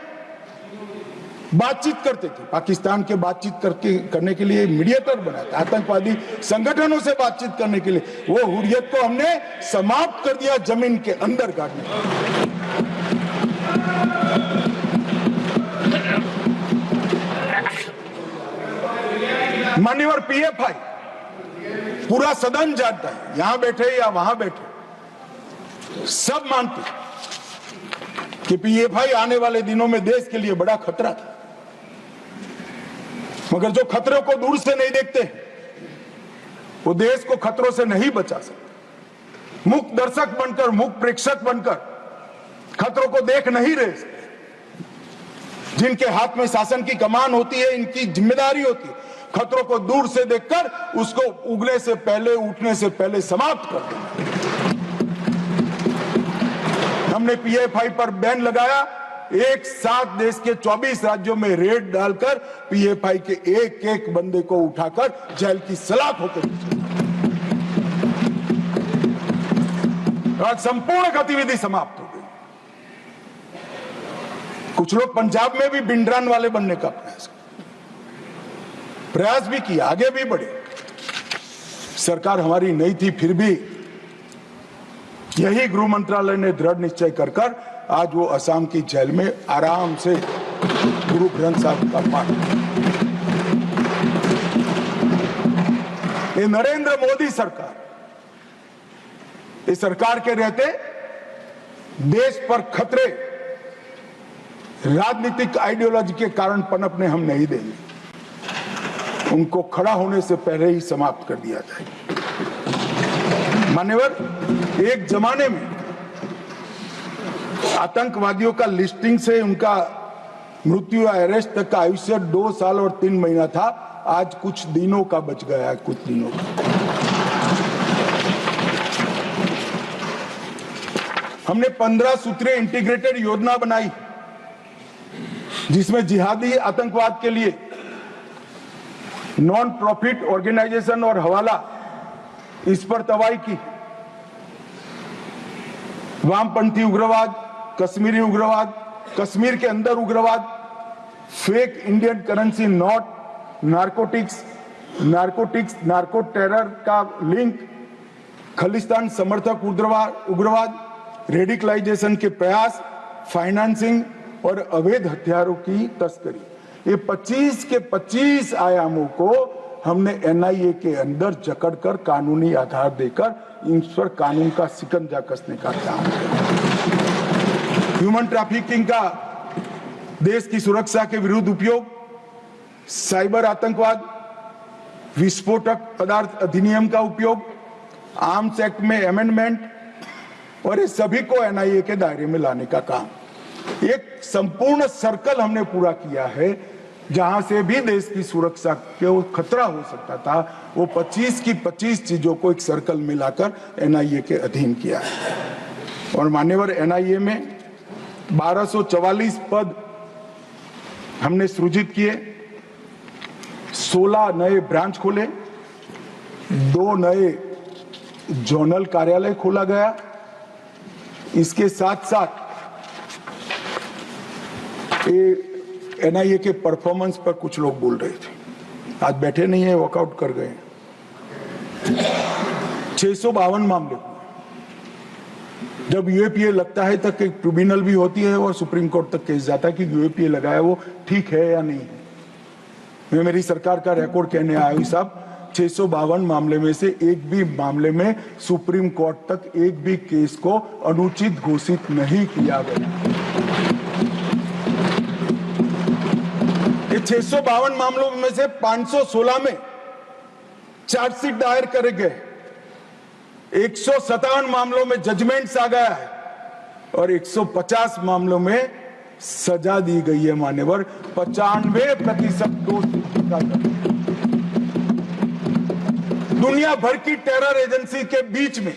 बातचीत करते थे, पाकिस्तान के बातचीत करने के लिए मीडिएटर बनाया था, आतंकवादी संगठनों से बातचीत करने के लिए, वो हुर्रियत को हमने समाप्त कर दिया, जमीन के अंदर काटने। मान्यवर, पीएफआई पूरा सदन जानता है, यहां बैठे या वहां बैठे सब मानते कि पीएफआई आने वाले दिनों में देश के लिए बड़ा खतरा था, मगर जो खतरों को दूर से नहीं देखते वो देश को खतरों से नहीं बचा सकते। मुक्त दर्शक बनकर, मुक्त प्रेक्षक बनकर खतरों को देख नहीं रहे सकते। जिनके हाथ में शासन की कमान होती है, इनकी जिम्मेदारी होती है खतरों को दूर से देखकर उसको उगने से पहले, उठने से पहले समाप्त कर देना। हमने पीएफआई पर बैन लगाया, एक साथ देश के 24 राज्यों में रेड डालकर पीएफआई के एक एक बंदे को उठाकर जेल की सलाख होकर आज संपूर्ण गतिविधि समाप्त हो गई। कुछ लोग पंजाब में भी बिंडरान वाले बनने का प्रयास भी किया, आगे भी बढ़े। सरकार हमारी नहीं थी, फिर भी यही गृह मंत्रालय ने दृढ़ निश्चय कर आज वो असम की जेल में आराम से गुरु ग्रंथ साहब का पाठ। ये नरेंद्र मोदी सरकार, इस सरकार के रहते देश पर खतरे राजनीतिक आइडियोलॉजी के कारण पनपने हम नहीं देंगे। उनको खड़ा होने से पहले ही समाप्त कर दिया जाए। मान्यवर, एक जमाने में आतंकवादियों का लिस्टिंग से उनका मृत्यु या अरेस्ट तक का आयुष्य 2 साल और 3 महीना था, आज कुछ दिनों का बच गया है, कुछ दिनों का। हमने 15 सूत्रीय इंटीग्रेटेड योजना बनाई जिसमें जिहादी आतंकवाद के लिए नॉन प्रॉफिट ऑर्गेनाइजेशन और हवाला, इस पर तवाई की। वामपंथी उग्रवाद, कश्मीरी उग्रवाद, कश्मीर के अंदर उग्रवाद, fake Indian currency note, narcotics, narco terror का लिंक, खालिस्तान समर्थक उग्रवाद, रेडिकलाइजेशन के प्रयास, फाइनेंसिंग और अवैध हथियारों की तस्करी, ये 25 के 25 आयामों को हमने एनआईए के अंदर जकड़कर कानूनी आधार देकर इन पर कानून का शिकंजा कसने का काम किया। ह्यूमन ट्रैफिकिंग का देश की सुरक्षा के विरुद्ध उपयोग, साइबर आतंकवाद, विस्फोटक पदार्थ अधिनियम का उपयोग, आर्म्स एक्ट में अमेंडमेंट और इस सभी को एनआईए के दायरे में लाने का काम। एक संपूर्ण सर्कल हमने पूरा किया है। जहां से भी देश की सुरक्षा के खतरा हो सकता था, वो 25 की 25 चीजों को एक सर्कल में लाकर एनआईए के अधीन किया है। और मान्यवर, एनआईए में 1244 पद हमने सृजित किए, 16 नए ब्रांच खोले, 2 नए जोनल कार्यालय खोला गया। इसके साथ साथ एनआईए के परफॉर्मेंस पर कुछ लोग बोल रहे थे, आज बैठे नहीं है, वॉकआउट कर गए। 652 मामले, जब यूएपीए लगता है तक एक ट्रिब्यूनल भी होती है और सुप्रीम कोर्ट तक केस जाता है कि यूएपीए लगाया वो ठीक है या नहीं है। मैं मेरी सरकार का रिकॉर्ड कहने आया हूं साहब, 652 मामले में से एक भी मामले में सुप्रीम कोर्ट तक एक भी केस को अनुचित घोषित नहीं किया गया। ये 652 मामलों में से 516 में चार्जशीट दायर करे गए, 157 मामलों में जजमेंट्स आ गया है और 150 मामलों में सजा दी गई है। मान्यवर, 95% दोष का दर। दुनिया भर की टेरर एजेंसी के बीच में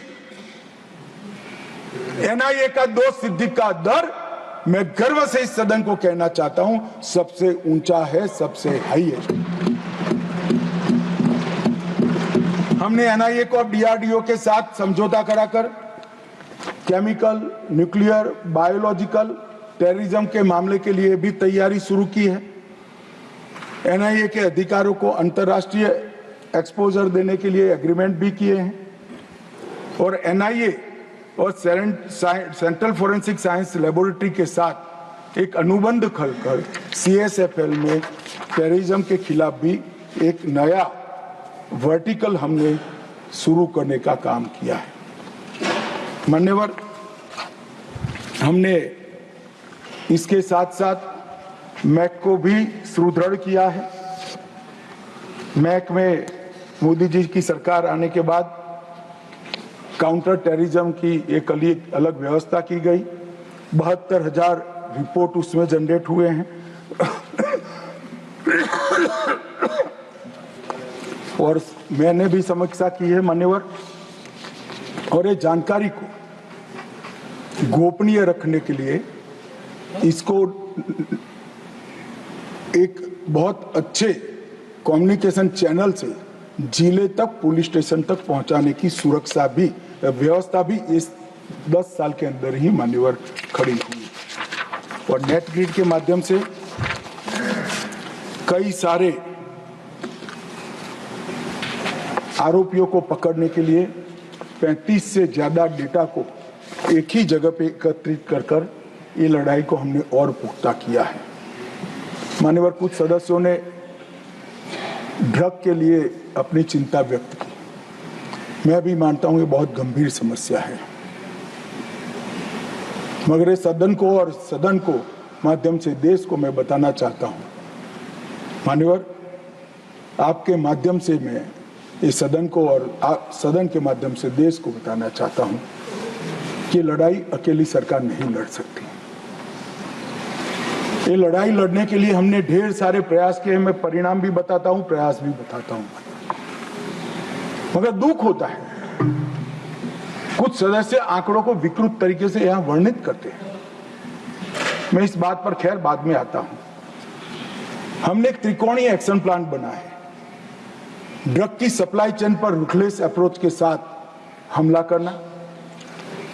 एनआईए का दोष सिद्धि का दर, मैं गर्व से इस सदन को कहना चाहता हूं, सबसे ऊंचा है, सबसे हाईएस्ट। हमने एनआईए को अब डीआरडीओ के साथ समझौता कराकर केमिकल, न्यूक्लियर, बायोलॉजिकल, टेररिज्म के मामले के लिए भी तैयारी शुरू की है। एनआईए के अधिकारों को अंतर्राष्ट्रीय एक्सपोजर देने के लिए एग्रीमेंट भी किए हैं और एनआईए और सेंट्रल फोरेंसिक साइंस लेबोरेटरी के साथ एक अनुबंध खोलकर सीएसएफएल में टेररिज्म के खिलाफ भी एक नया वर्टिकल हमने शुरू करने का काम किया है। मान्यवर, हमने इसके साथ साथ मैक को भी सुदृढ़ किया है। मैक में मोदी जी की सरकार आने के बाद काउंटर टेररिज्म की एक अलग व्यवस्था की गई। 72,000 रिपोर्ट उसमें जनरेट हुए हैं। और मैंने भी समीक्षा की है मान्यवर, और ये जानकारी को गोपनीय रखने के लिए इसको एक बहुत अच्छे कम्युनिकेशन चैनल से जिले तक, पुलिस स्टेशन तक पहुंचाने की सुरक्षा भी, व्यवस्था भी इस 10 साल के अंदर ही मान्यवर खड़ी हुई। और नेट ग्रिड के माध्यम से कई सारे आरोपियों को पकड़ने के लिए 35 से ज्यादा डेटा को एक ही जगह पे एकत्रित कर ये लड़ाई को हमने और पुख्ता किया है। मान्यवर, कुछ सदस्यों ने ड्रग के लिए अपनी चिंता व्यक्त की। मैं भी मानता हूं ये बहुत गंभीर समस्या है, मगर सदन को और सदन को माध्यम से देश को मैं बताना चाहता हूं। मान्यवर, आपके माध्यम से मैं इस सदन को और सदन के माध्यम से देश को बताना चाहता हूं कि लड़ाई अकेली सरकार नहीं लड़ सकती। ये लड़ाई लड़ने के लिए हमने ढेर सारे प्रयास किए। मैं परिणाम भी बताता हूं, प्रयास भी बताता हूं, मगर दुख होता है कुछ सदस्य आंकड़ों को विकृत तरीके से यहां वर्णित करते हैं। मैं इस बात पर खैर बाद में आता हूं। हमने एक त्रिकोणीय एक्शन प्लान बना है। ड्रग की सप्लाई चेन पर रुथलेस अप्रोच के साथ हमला करना,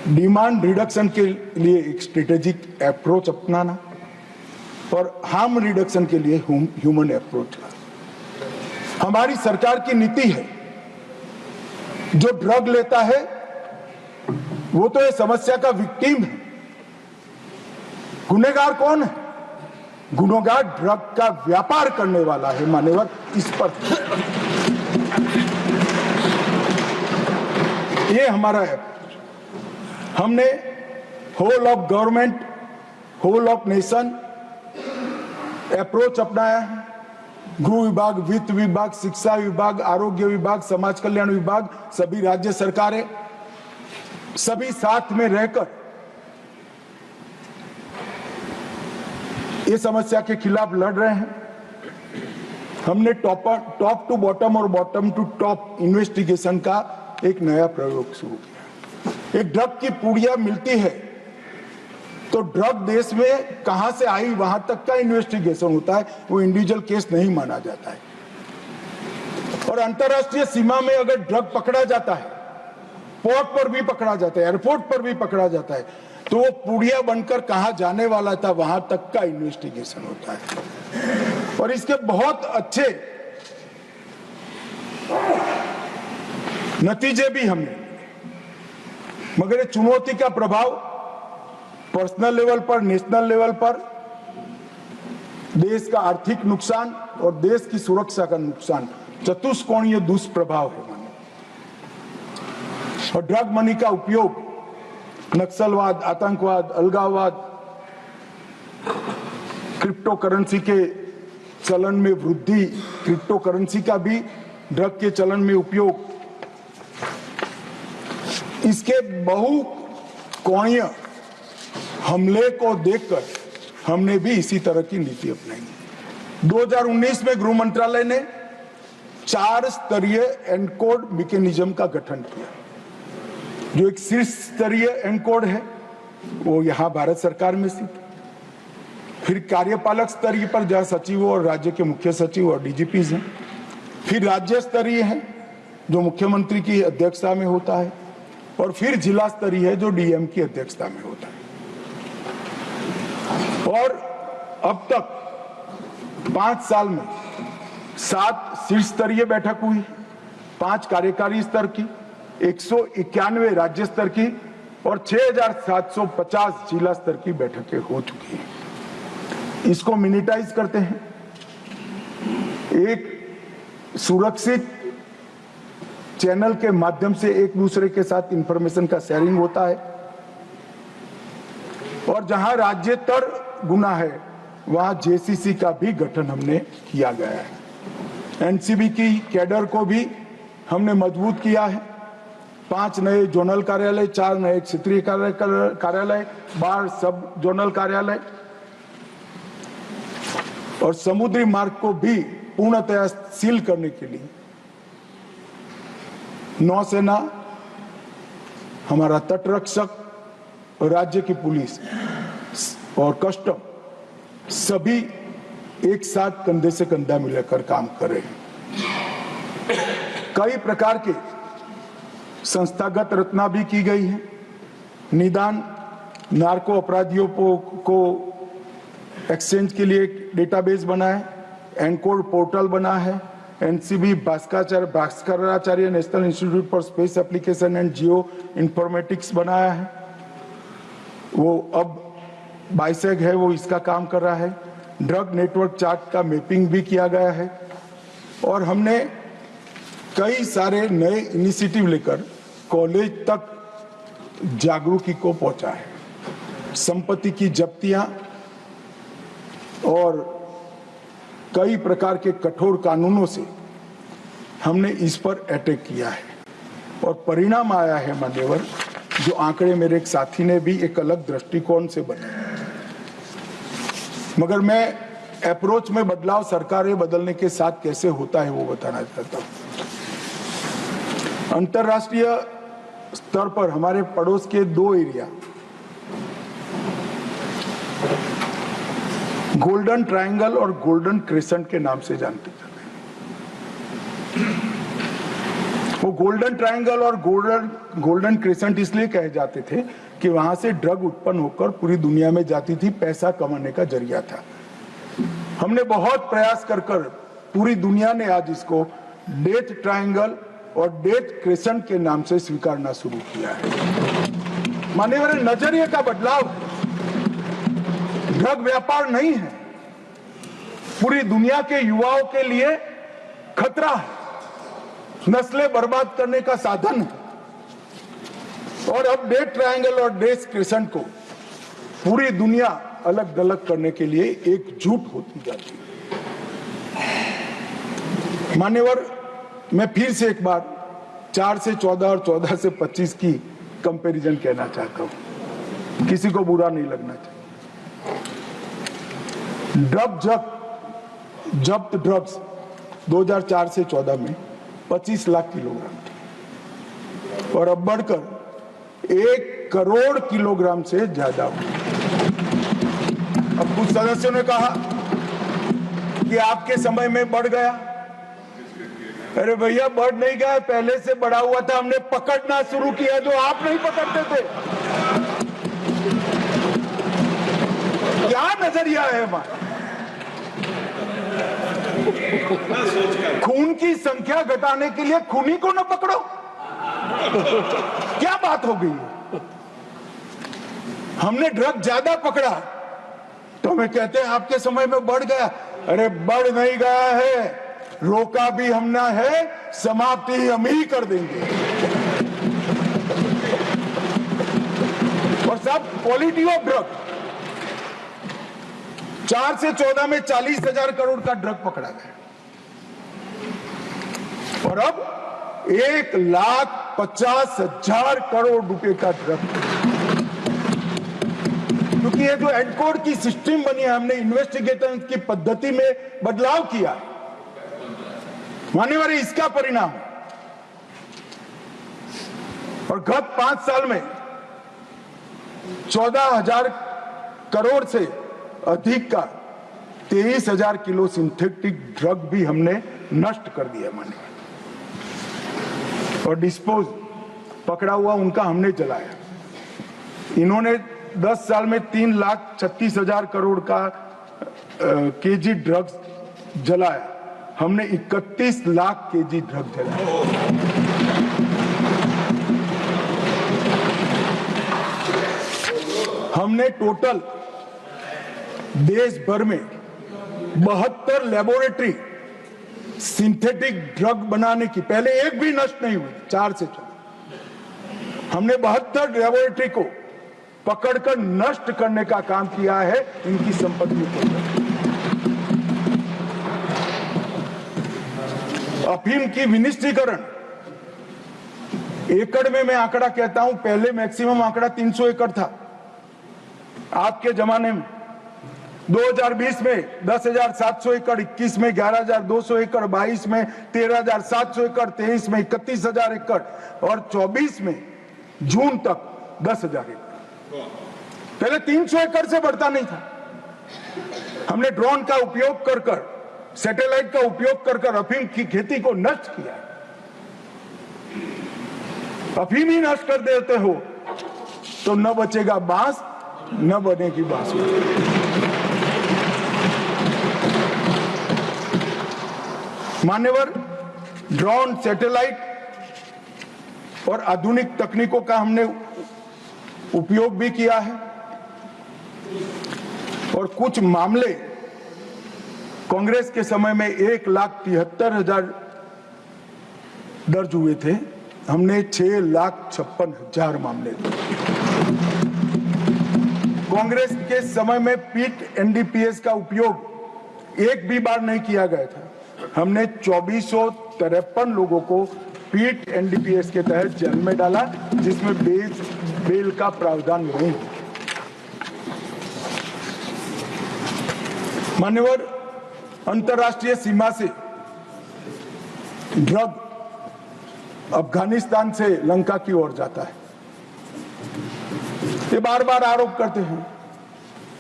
डिमांड रिडक्शन के लिए एक स्ट्रेटेजिक अप्रोच अपनाना और हार्म रिडक्शन के लिए ह्यूमन अप्रोच। हमारी सरकार की नीति है, जो ड्रग लेता है वो तो ये समस्या का विक्टिम है। गुनहगार कौन है? गुनहगार ड्रग का व्यापार करने वाला है। मान्यवर, इस पर ये हमारा है। हमने whole of government, whole of nation approach अपनाया है। गृह विभाग, वित्त विभाग, शिक्षा विभाग, आरोग्य विभाग, समाज कल्याण विभाग, सभी राज्य सरकारें सभी साथ में रहकर इस समस्या के खिलाफ लड़ रहे हैं। हमने टॉप टू बॉटम और बॉटम टू टॉप इन्वेस्टिगेशन का एक नया प्रयोग शुरू किया। एक ड्रग की पुड़िया मिलती है तो ड्रग देश में कहां से आई वहां तक का इन्वेस्टिगेशन होता है, वो इंडिविजुअल केस नहीं माना जाता है। और अंतरराष्ट्रीय सीमा में अगर ड्रग पकड़ा जाता है, पोर्ट पर भी पकड़ा जाता है, एयरपोर्ट पर भी पकड़ा जाता है, तो वो पुड़िया बनकर कहां जाने वाला था वहां तक का इन्वेस्टिगेशन होता है। और इसके बहुत अच्छे नतीजे भी हमें, मगर ये चुनौती का प्रभाव पर्सनल लेवल पर, नेशनल लेवल पर देश का आर्थिक नुकसान और देश की सुरक्षा का नुकसान, चतुष्कोणीय दुष्प्रभाव है। और ड्रग मनी का उपयोग नक्सलवाद, आतंकवाद, अलगाववाद, क्रिप्टो करेंसी के चलन में वृद्धि, क्रिप्टो करेंसी का भी ड्रग के चलन में उपयोग, इसके बहुकोणीय हमले को देखकर हमने भी इसी तरह की नीति अपनाई। 2019 में गृह मंत्रालय ने 4 स्तरीय एनकोड मैकेनिज्म का गठन किया। जो एक शीर्ष स्तरीय एनकोड है वो यहाँ भारत सरकार में स्थित, फिर कार्यपालक स्तरीय पर जहाँ सचिवों और राज्य के मुख्य सचिव और डीजीपीज हैं, फिर राज्य स्तरीय है जो मुख्यमंत्री की अध्यक्षता में होता है, और फिर जिला स्तरीय है जो डीएम की अध्यक्षता में होता है। और अब तक 5 साल में 7 शीर्ष स्तरीय बैठक हुई, 5 कार्यकारी स्तर की, 191 राज्य स्तर की और 6750 जिला स्तर की बैठकें हो चुकी हैं। इसको मिनिटाइज करते हैं। एक सुरक्षित चैनल के माध्यम से एक दूसरे के साथ इंफॉर्मेशन का शेयरिंग होता है, और जहां राज्यस्तर गुना है वहां जेसीसी का भी गठन हमने किया गया है। एनसीबी की कैडर को भी हमने मजबूत किया है। 5 नए जोनल कार्यालय, 4 नए क्षेत्रीय कार्यालय, 12 सब जोनल कार्यालय, और समुद्री मार्ग को भी पूर्णतया सील करने के लिए नौसेना, हमारा तटरक्षक, राज्य की पुलिस और कस्टम सभी एक साथ कंधे से कंधा मिलाकर काम कर रहे हैं। कई प्रकार के संस्थागत रचना भी की गई है। निदान नार्को अपराधियों को एक्सचेंज के लिए एक डेटाबेस बना है, एनकोड पोर्टल बना है, NCB Bhaskaracharya national institute for space application and Jio informatics बनाया है, वो अब बाइसेग है, वो इसका काम कर रहा है। ड्रग नेटवर्क चार्ट का मैपिंग भी किया गया है और हमने कई सारे नए इनिशिएटिव लेकर कॉलेज तक जागरूकता को पहुंचा है। संपत्ति की जब्तियां और कई प्रकार के कठोर कानूनों से हमने इस पर अटैक किया है और परिणाम आया है मान्यवर, जो आंकड़े मेरे एक साथी ने भी एक अलग दृष्टिकोण से बताया। मगर मैं अप्रोच में बदलाव सरकारें बदलने के साथ कैसे होता है वो बताना चाहता हूं। अंतरराष्ट्रीय स्तर पर हमारे पड़ोस के 2 एरिया गोल्डन ट्रायंगल और गोल्डन क्रेसेंट के नाम से जानते थे। वो गोल्डन ट्रायंगल और गोल्डन क्रेसेंट इसलिए कहे जाते थे कि वहां से ड्रग उत्पन्न होकर पूरी दुनिया में जाती थी, पैसा कमाने का जरिया था। हमने बहुत प्रयास कर पूरी दुनिया ने आज इसको डेथ ट्रायंगल और डेथ क्रेसेंट के नाम से स्वीकारना शुरू किया है। माननीय नजरिए का बदलाव, ड्रग व्यापार नहीं है, पूरी दुनिया के युवाओं के लिए खतरा है, नस्लें बर्बाद करने का साधन है। और अब डेथ ट्रायंगल और डेथ क्रेसेंट को पूरी दुनिया अलग अलग करने के लिए एकजुट होती जाती है। मान्यवर, मैं फिर से एक बार 4 से 14 और 14 से 25 की कंपैरिजन कहना चाहता हूं, किसी को बुरा नहीं लगना चाहिए। जब्त ड्रग्स 2004 से 14 में 25 लाख किलोग्राम थी और अब बढ़कर 1 करोड़ किलोग्राम से ज्यादा हुआ। अब कुछ सदस्यों ने कहा कि आपके समय में बढ़ गया। अरे भैया, बढ़ नहीं गया, पहले से बढ़ा हुआ था, हमने पकड़ना शुरू किया जो आप नहीं पकड़ते थे। क्या नजरिया है हमारा? खून की संख्या घटाने के लिए खूनी को न पकड़ो, क्या बात हो गई? हमने ड्रग ज्यादा पकड़ा तो हमें कहते हैं आपके समय में बढ़ गया। अरे बढ़ नहीं गया है, रोका भी हमने है, समाप्ति हम ही कर देंगे। और सब क्वालिटी ऑफ ड्रग, 4 से 14 में 40,000 करोड़ का ड्रग पकड़ा गया और अब 1,50,000 करोड़ रुपए का ड्रग। क्योंकि ये जो एनकोड की सिस्टम बनी है, हमने इन्वेस्टिगेशन की पद्धति में बदलाव किया, मान्यवर, इसका परिणाम। और गत 5 साल में 14,000 करोड़ से अधिक का 23,000 किलो सिंथेटिक ड्रग भी हमने नष्ट कर दिया मान्यवर। और डिस्पोज पकड़ा हुआ उनका हमने जलाया। इन्होंने 10 साल में 3,36,000 करोड़ का केजी ड्रग्स जलाया, हमने 31 लाख केजी ड्रग जलाया। हमने टोटल देश भर में 72 लेबोरेटरी सिंथेटिक ड्रग बनाने की, पहले एक भी नष्ट नहीं हुई, 4 से 14, हमने 72 लेबोरेटरी को पकड़कर नष्ट करने का काम किया है, इनकी संपत्ति को। अफीम की विनिष्टीकरण, एकड़ में मैं आंकड़ा कहता हूं, पहले मैक्सिमम आंकड़ा 300 एकड़ था आपके जमाने में, 2020 में 10,700 एकड़, 21 में 11,200 एकड़, 22 में 13,700 एकड़, 23 में 31,000 एकड़ और 24 में जून तक 10,000 एकड़। पहले 300 एकड़ से बढ़ता नहीं था। हमने ड्रोन का उपयोग कर सैटेलाइट का उपयोग कर अफीम की खेती को नष्ट किया। अफीम ही नष्ट कर देते हो तो न बचेगा बांस, न बनेगी बांसुरी। मान्यवर, ड्रोन, सैटेलाइट और आधुनिक तकनीकों का हमने उपयोग भी किया है और कुछ मामले कांग्रेस के समय में 1,73,000 दर्ज हुए थे, हमने 6,56,000 मामले। कांग्रेस के समय में पीट एनडीपीएस का उपयोग एक भी बार नहीं किया गया था। हमने 2,453 लोगों को पीट एनडीपीएस के तहत जेल में डाला, जिसमें बेल का प्रावधान नहीं है। मान्यवर, अंतर्राष्ट्रीय सीमा से ड्रग अफगानिस्तान से लंका की ओर जाता है। ये बार बार आरोप करते हैं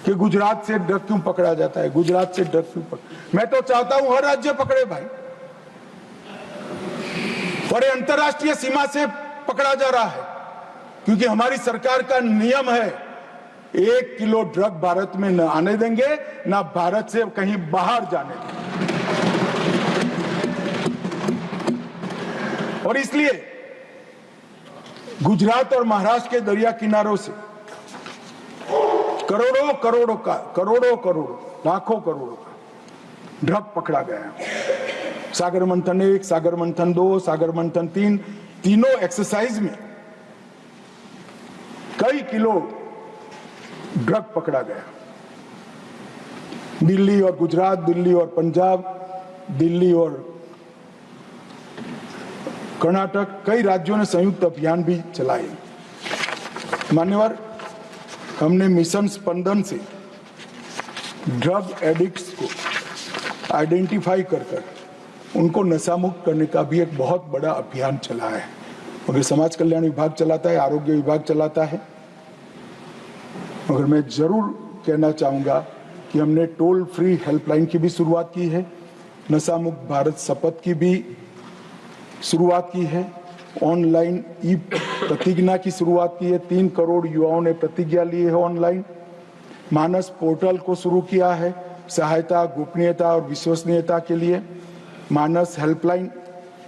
कि गुजरात से ड्रग क्यों पकड़ा जाता है, गुजरात से ड्रग क्यों पकड़ा। मैं तो चाहता हूं हर राज्य पकड़े भाई, और ये अंतर्राष्ट्रीय सीमा से पकड़ा जा रहा है क्योंकि हमारी सरकार का नियम है 1 किलो ड्रग भारत में न आने देंगे, न भारत से कहीं बाहर जाने देंगे। और इसलिए गुजरात और महाराष्ट्र के दरिया किनारों से करोड़ों लाखों करोड़ों का ड्रग पकड़ा गया। सागर मंथन 1, सागर मंथन 2, सागर मंथन 3, तीनों एक्सरसाइज में कई किलो ड्रग पकड़ा गया। दिल्ली और गुजरात, दिल्ली और पंजाब, दिल्ली और कर्नाटक, कई राज्यों ने संयुक्त अभियान भी चलाए। मान्यवर, हमने मिशन स्पंदन से ड्रग एडिक्ट्स को आइडेंटिफाई कर उनको नशा मुक्त करने का भी एक बहुत बड़ा अभियान चला है। मगर समाज कल्याण विभाग चलाता है, आरोग्य विभाग चलाता है। मगर मैं जरूर कहना चाहूंगा कि हमने टोल फ्री हेल्पलाइन की भी शुरुआत की है, नशा मुक्त भारत शपथ की भी शुरुआत की है, ऑनलाइन ई प्रतिज्ञा की शुरुआत की है। 3 करोड़ युवाओं ने प्रतिज्ञा ली है ऑनलाइन। मानस पोर्टल को शुरू किया है सहायता, गोपनीयता और विश्वसनीयता के लिए। मानस हेल्पलाइन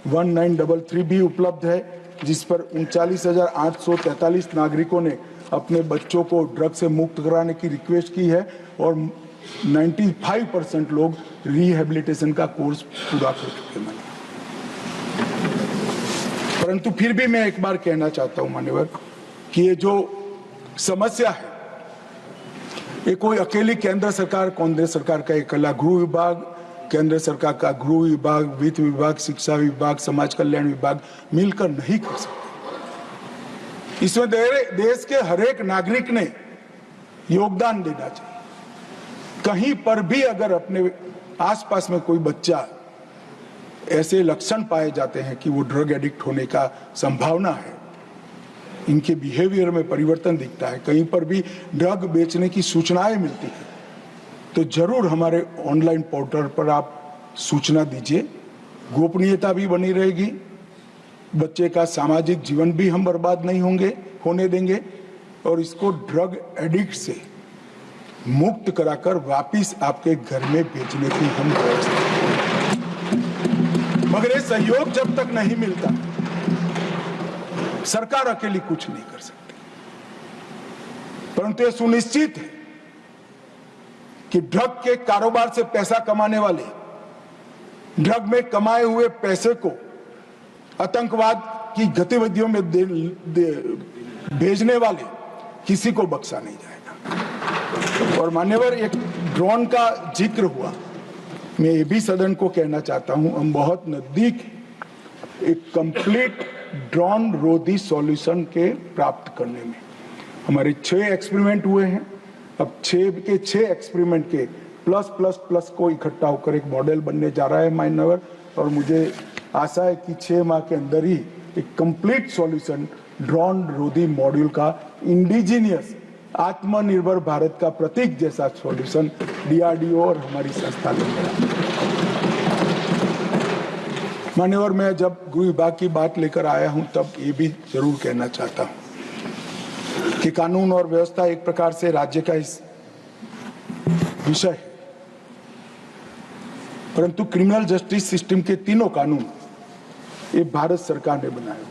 1933 भी उपलब्ध है, जिस पर 39,843 नागरिकों ने अपने बच्चों को ड्रग से मुक्त कराने की रिक्वेस्ट की है और 95% लोग रिहेबिलिटेशन का कोर्स पूरा कर चुके हैं। परंतु फिर भी मैं एक बार कहना चाहता हूं मान्यवर कि ये जो समस्या है ये कोई अकेली केंद्र सरकार, कांग्रेस सरकार का अकेला गृह विभाग, केंद्र सरकार का गृह विभाग, वित्त विभाग, शिक्षा विभाग, समाज कल्याण विभाग मिलकर नहीं कर सकते। इसमें देश के हर एक नागरिक ने योगदान देना चाहिए। कहीं पर भी अगर अपने आसपास में कोई बच्चा ऐसे लक्षण पाए जाते हैं कि वो ड्रग एडिक्ट होने का संभावना है, इनके बिहेवियर में परिवर्तन दिखता है, कहीं पर भी ड्रग बेचने की सूचनाएं मिलती है, तो जरूर हमारे ऑनलाइन पोर्टल पर आप सूचना दीजिए। गोपनीयता भी बनी रहेगी, बच्चे का सामाजिक जीवन भी हम बर्बाद नहीं होने देंगे और इसको ड्रग एडिक्ट से मुक्त कराकर वापिस आपके घर में बेचने की हम व्यवस्था। मगर ये सहयोग जब तक नहीं मिलता, सरकार अकेली कुछ नहीं कर सकती। परंतु ये सुनिश्चित है कि ड्रग के कारोबार से पैसा कमाने वाले, ड्रग में कमाए हुए पैसे को आतंकवाद की गतिविधियों में भेजने वाले किसी को बख्शा नहीं जाएगा। और मान्यवर, एक ड्रोन का जिक्र हुआ, मैं ये भी सदन को कहना चाहता हूं, हम बहुत नजदीक एक कंप्लीट ड्रोन रोधी सॉल्यूशन के प्राप्त करने में। हमारे 6 एक्सपेरिमेंट हुए हैं, अब 6 के 6 एक्सपेरिमेंट के प्लस प्लस प्लस को इकट्ठा होकर एक मॉडल बनने जा रहा है मान्यवर, और मुझे आशा है कि 6 माह के अंदर ही एक कंप्लीट सॉल्यूशन ड्रोन रोधी मॉड्यूल का इंडिजीनियस आत्मनिर्भर भारत का प्रतीक जैसा सॉल्यूशन डीआरडीओ और हमारी संस्था लेकर। मान्यवर, मैं जब गृह विभाग की बात लेकर आया हूं तब ये भी जरूर कहना चाहता हूं कि कानून और व्यवस्था एक प्रकार से राज्य का इस विषय है, परंतु क्रिमिनल जस्टिस सिस्टम के तीनों कानून ये भारत सरकार ने बनाए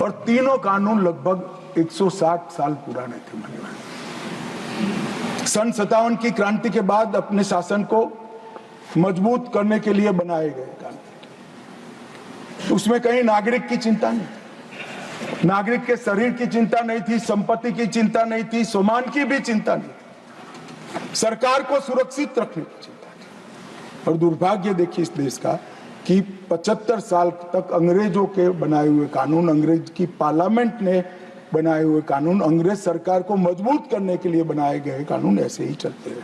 और तीनों कानून लगभग 160 साल पुराने थे। सन 57 की क्रांति के बाद अपने शासन को मजबूत करने के लिए बनाए गए कानून। उसमें कहीं नागरिक की चिंता नहीं, नागरिक के शरीर की चिंता नहीं थी, संपत्ति की चिंता नहीं थी, सम्मान की भी चिंता नहीं थी, सरकार को सुरक्षित रखने की चिंता थी। और दुर्भाग्य देखिए इस देश का कि 75 साल तक अंग्रेजों के बनाए हुए कानून, अंग्रेज की पार्लियामेंट ने बनाए हुए कानून, अंग्रेज सरकार को मजबूत करने के लिए बनाए गए कानून ऐसे ही चलते रहे।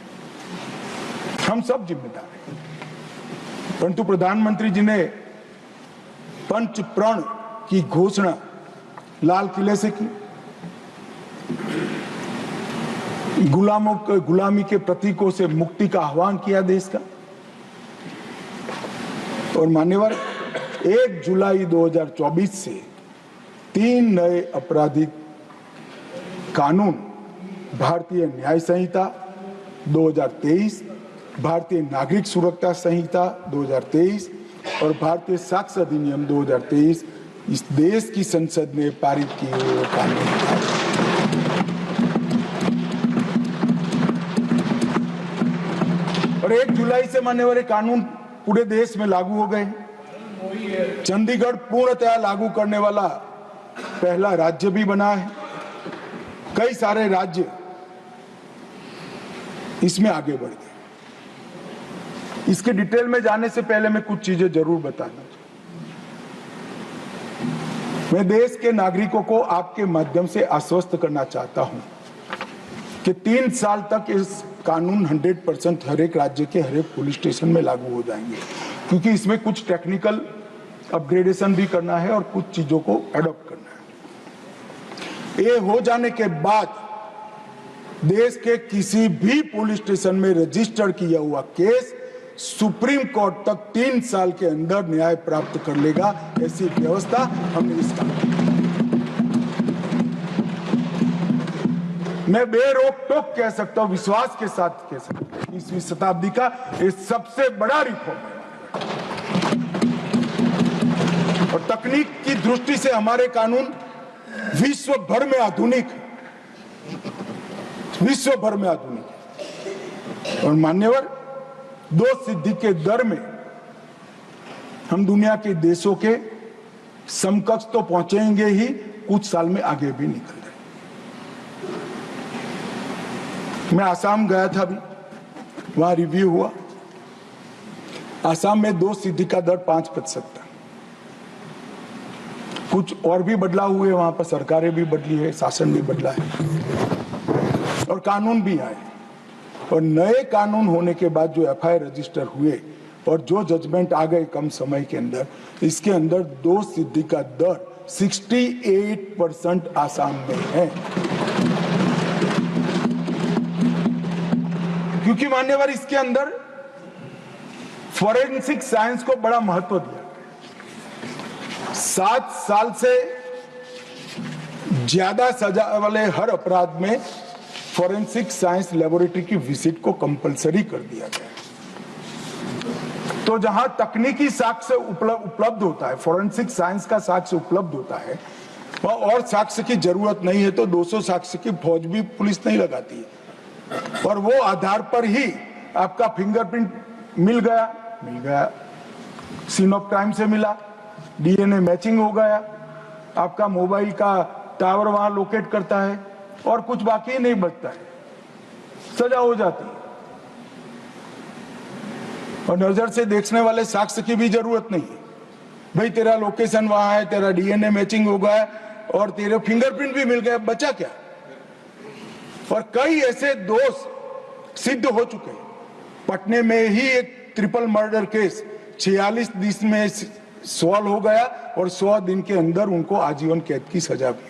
हम सब जिम्मेदार हैं, परंतु प्रधानमंत्री जी ने पंच प्रण की घोषणा लाल किले से की, गुलामी के प्रतीकों से मुक्ति का आह्वान किया देश का, और मान्यवर 1 जुलाई 2024 से 3 नए आपराधिक कानून, भारतीय न्याय संहिता 2023, भारतीय नागरिक सुरक्षा संहिता 2023 और भारतीय साक्ष्य अधिनियम 2023 इस देश की संसद ने पारित किए हुए कानून। और 1 जुलाई से मान्यवर कानून पूरे देश में लागू हो गए। चंडीगढ़ पूर्णतः लागू करने वाला पहला राज्य भी बना है। कई सारे राज्य इसमें आगे बढ़ गए। इसके डिटेल में जाने से पहले मैं कुछ चीजें जरूर बताना चाहूंगा। मैं देश के नागरिकों को आपके माध्यम से आश्वस्त करना चाहता हूं कि 3 साल तक इस कानून 100% हर एक राज्य के हर एक पुलिस स्टेशन में लागू हो जाएंगे, क्योंकि इसमें कुछ टेक्निकल अपग्रेडेशन भी करना है और कुछ चीजों को एडॉप्ट करना है। ये हो जाने के बाद देश के किसी भी पुलिस स्टेशन में रजिस्टर किया हुआ केस सुप्रीम कोर्ट तक 3 साल के अंदर न्याय प्राप्त कर लेगा। ऐसी व्यवस्था हमने इसका, मैं बेरोक टोक कह सकता हूं, विश्वास के साथ कह सकता हूं, 20वीं शताब्दी का ये सबसे बड़ा रिफॉर्म है। और तकनीक की दृष्टि से हमारे कानून विश्व भर में आधुनिक, विश्व भर में आधुनिक। और मान्यवर 2 सिद्धि के दर में हम दुनिया के देशों के समकक्ष तो पहुंचेंगे ही, कुछ साल में आगे भी निकल रहे। मैं आसाम गया था अभी, वहां रिव्यू हुआ। आसाम में 2 सिद्धि का दर 5% था। कुछ और भी बदलाव हुए वहां पर, सरकारें भी बदली है, शासन भी बदला है और कानून भी आए। और नए कानून होने के बाद जो एफआईआर रजिस्टर हुए और जो जजमेंट आ गए कम समय के अंदर, इसके अंदर 2 सिद्धि का दर 68% आसाम में है। क्योंकि मान्यवर इसके अंदर फॉरेंसिक साइंस को बड़ा महत्व दिया। 7 साल से ज्यादा सजा वाले हर अपराध में फॉरेंसिक साइंस लेबोरेटरी की विजिट को कंपलसरी कर दिया गया। तो जहां तकनीकी साक्ष्य उपलब्ध होता है, फॉरेंसिक साइंस का साक्ष्य उपलब्ध होता है, वहां और साक्ष्य की जरूरत नहीं है। तो 200 साक्ष्य की फौज भी पुलिस नहीं लगाती है, और वो आधार पर ही आपका फिंगरप्रिंट मिल गया, सीन ऑफ क्राइम से मिला, डीएनए मैचिंग हो गया, आपका मोबाइल का टावर वहां लोकेट करता है और कुछ बाकी नहीं बचता है, सजा हो जाती है। और नजर से देखने वाले साक्ष्य की भी जरूरत नहीं है। भाई तेरा लोकेशन वहां है, तेरा डीएनए मैचिंग हो गया और तेरे फिंगरप्रिंट भी मिल गया, बचा क्या? और कई ऐसे दोष सिद्ध हो चुके हैं। पटने में ही एक ट्रिपल मर्डर केस 46 दिन में सॉल्व हो गया और 100 दिन के अंदर उनको आजीवन कैद की सजा भी।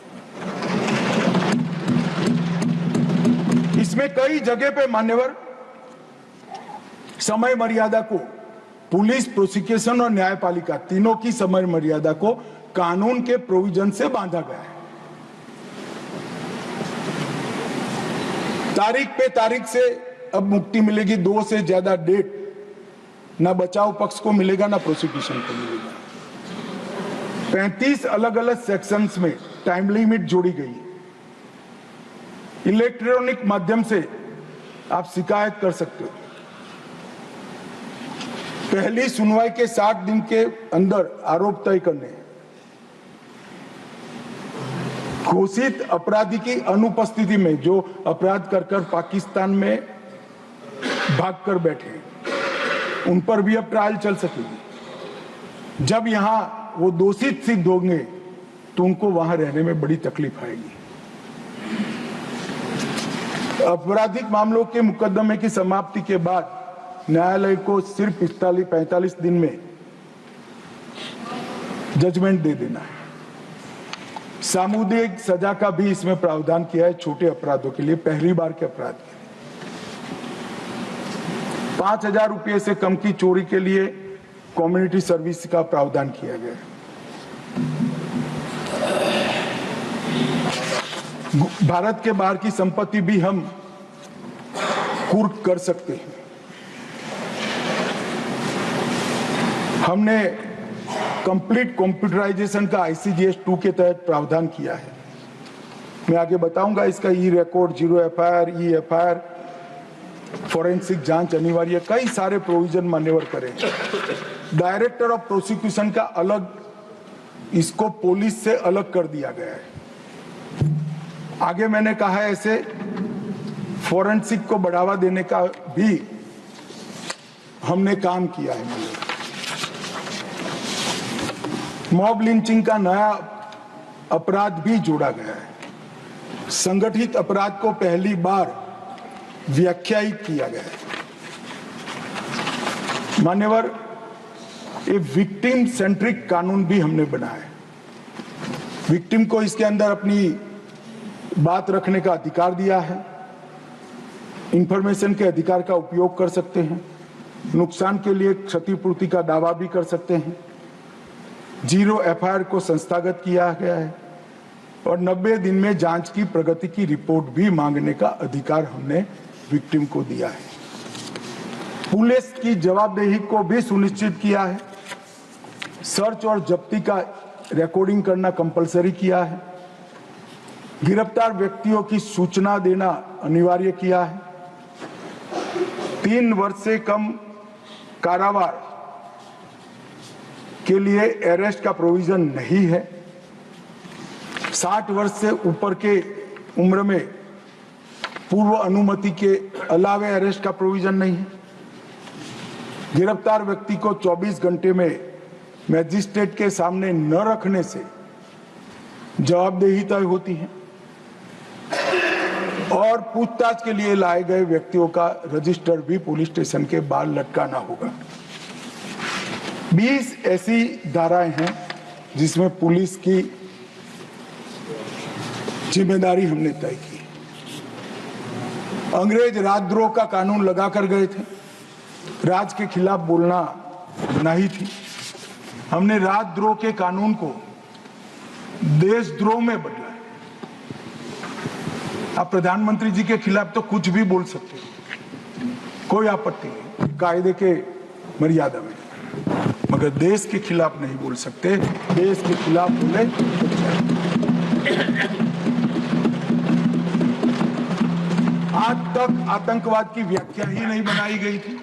इसमें कई जगह पे मान्यवर समय मर्यादा को पुलिस, प्रोसिक्यूशन और न्यायपालिका तीनों की समय मर्यादा को कानून के प्रोविजन से बांधा गया है। तारीख पे तारीख से अब मुक्ति मिलेगी, 2 से ज्यादा डेट ना बचाव पक्ष को मिलेगा ना प्रोसिक्यूशन को मिलेगा। 35 अलग अलग सेक्शंस में टाइम लिमिट जोड़ी गई है। इलेक्ट्रॉनिक माध्यम से आप शिकायत कर सकते हो। पहली सुनवाई के 60 दिन के अंदर आरोप तय करने, घोषित अपराधी की अनुपस्थिति में जो अपराध कर पाकिस्तान में भागकर बैठे उन पर भी अब ट्रायल चल सकेगी। जब यहां वो दोषित सिद्ध होंगे तो उनको वहां रहने में बड़ी तकलीफ आएगी। आपराधिक मामलों के मुकदमे की समाप्ति के बाद न्यायालय को सिर्फ 45 दिन में जजमेंट दे देना है। सामुदायिक सजा का भी इसमें प्रावधान किया है छोटे अपराधों के लिए, पहली बार के अपराध के लिए। 5,000 रुपये से कम की चोरी के लिए कम्युनिटी सर्विस का प्रावधान किया गया है। भारत के बाहर की संपत्ति भी हम कुर्क कर सकते हैं। हमने कंप्लीट कंप्यूटराइजेशन का ICGS 2 के तहत प्रावधान किया है। मैं आगे बताऊंगा इसका ई रिकॉर्ड, 0 FIR, ई FIR, फॉरेंसिक जांच अनिवार्य, कई सारे प्रोविजन मान्यवर करें। डायरेक्टर ऑफ प्रोसिक्यूशन का अलग, इसको पुलिस से अलग कर दिया गया है। आगे मैंने कहा है ऐसे फॉरेंसिक को बढ़ावा देने का भी हमने काम किया है। मॉब लिंचिंग का नया अपराध भी जोड़ा गया है। संगठित अपराध को पहली बार व्याख्यायित किया गया है। मान्यवर, एक विक्टिम सेंट्रिक कानून भी हमने बनाया है। विक्टिम को इसके अंदर अपनी बात रखने का अधिकार दिया है, इंफॉर्मेशन के अधिकार का उपयोग कर सकते हैं, नुकसान के लिए क्षतिपूर्ति का दावा भी कर सकते हैं। 0 FIR को संस्थागत किया गया है और 90 दिन में जांच की प्रगति की रिपोर्ट भी मांगने का अधिकार हमने विक्टिम को दिया है। पुलिस की जवाबदेही को भी सुनिश्चित किया है। सर्च और जब्ती का रिकॉर्डिंग करना कंपलसरी किया है। गिरफ्तार व्यक्तियों की सूचना देना अनिवार्य किया है। 3 वर्ष से कम कारावास के लिए अरेस्ट का प्रोविजन नहीं है। 60 वर्ष से ऊपर के उम्र में पूर्व अनुमति के अलावे अरेस्ट का प्रोविजन नहीं है। गिरफ्तार व्यक्ति को 24 घंटे में मैजिस्ट्रेट के सामने न रखने से जवाबदेही तय होती है और पूछताछ के लिए लाए गए व्यक्तियों का रजिस्टर भी पुलिस स्टेशन के बाहर लटकाना होगा। 20 ऐसी धाराएं हैं जिसमें पुलिस की जिम्मेदारी हमने तय की। अंग्रेज राजद्रोह का कानून लगाकर गए थे, राज के खिलाफ बोलना नहीं थी। हमने राजद्रोह के कानून को देशद्रोह में बदला है। आप प्रधानमंत्री जी के खिलाफ तो कुछ भी बोल सकते हैं, कोई आपत्ति नहीं, कायदे के मर्यादा में, मगर देश के खिलाफ नहीं बोल सकते। देश के खिलाफ बोले आज तक आतंकवाद की व्याख्या ही नहीं बनाई गई थी।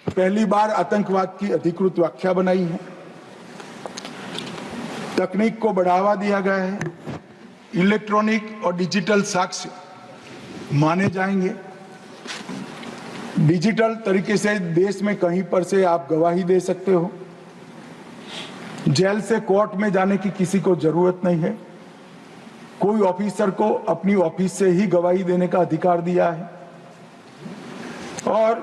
पहली बार आतंकवाद की अधिकृत व्याख्या बनाई है। तकनीक को बढ़ावा दिया गया है। इलेक्ट्रॉनिक और डिजिटल साक्ष्य माने जाएंगे। डिजिटल तरीके से देश में कहीं पर से आप गवाही दे सकते हो। जेल से कोर्ट में जाने की किसी को जरूरत नहीं है। कोई ऑफिसर को अपनी ऑफिस से ही गवाही देने का अधिकार दिया है और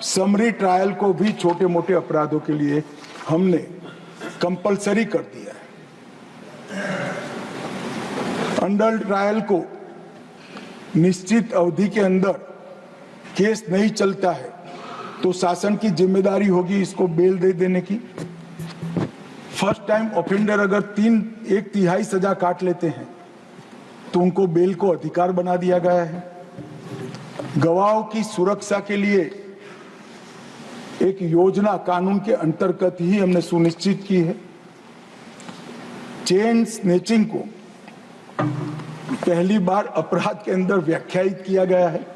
समरी ट्रायल को भी छोटे मोटे अपराधों के लिए हमने कंपलसरी कर दिया है। अंडर ट्रायल को निश्चित अवधि के अंदर केस नहीं चलता है तो शासन की जिम्मेदारी होगी इसको बेल दे देने की। फर्स्ट टाइम ऑफेंडर अगर 1/3 सजा काट लेते हैं तो उनको बेल को अधिकार बना दिया गया है। गवाहों की सुरक्षा के लिए एक योजना कानून के अंतर्गत ही हमने सुनिश्चित की है। चेन स्नेचिंग को पहली बार अपराध के अंदर व्याख्यायित किया गया है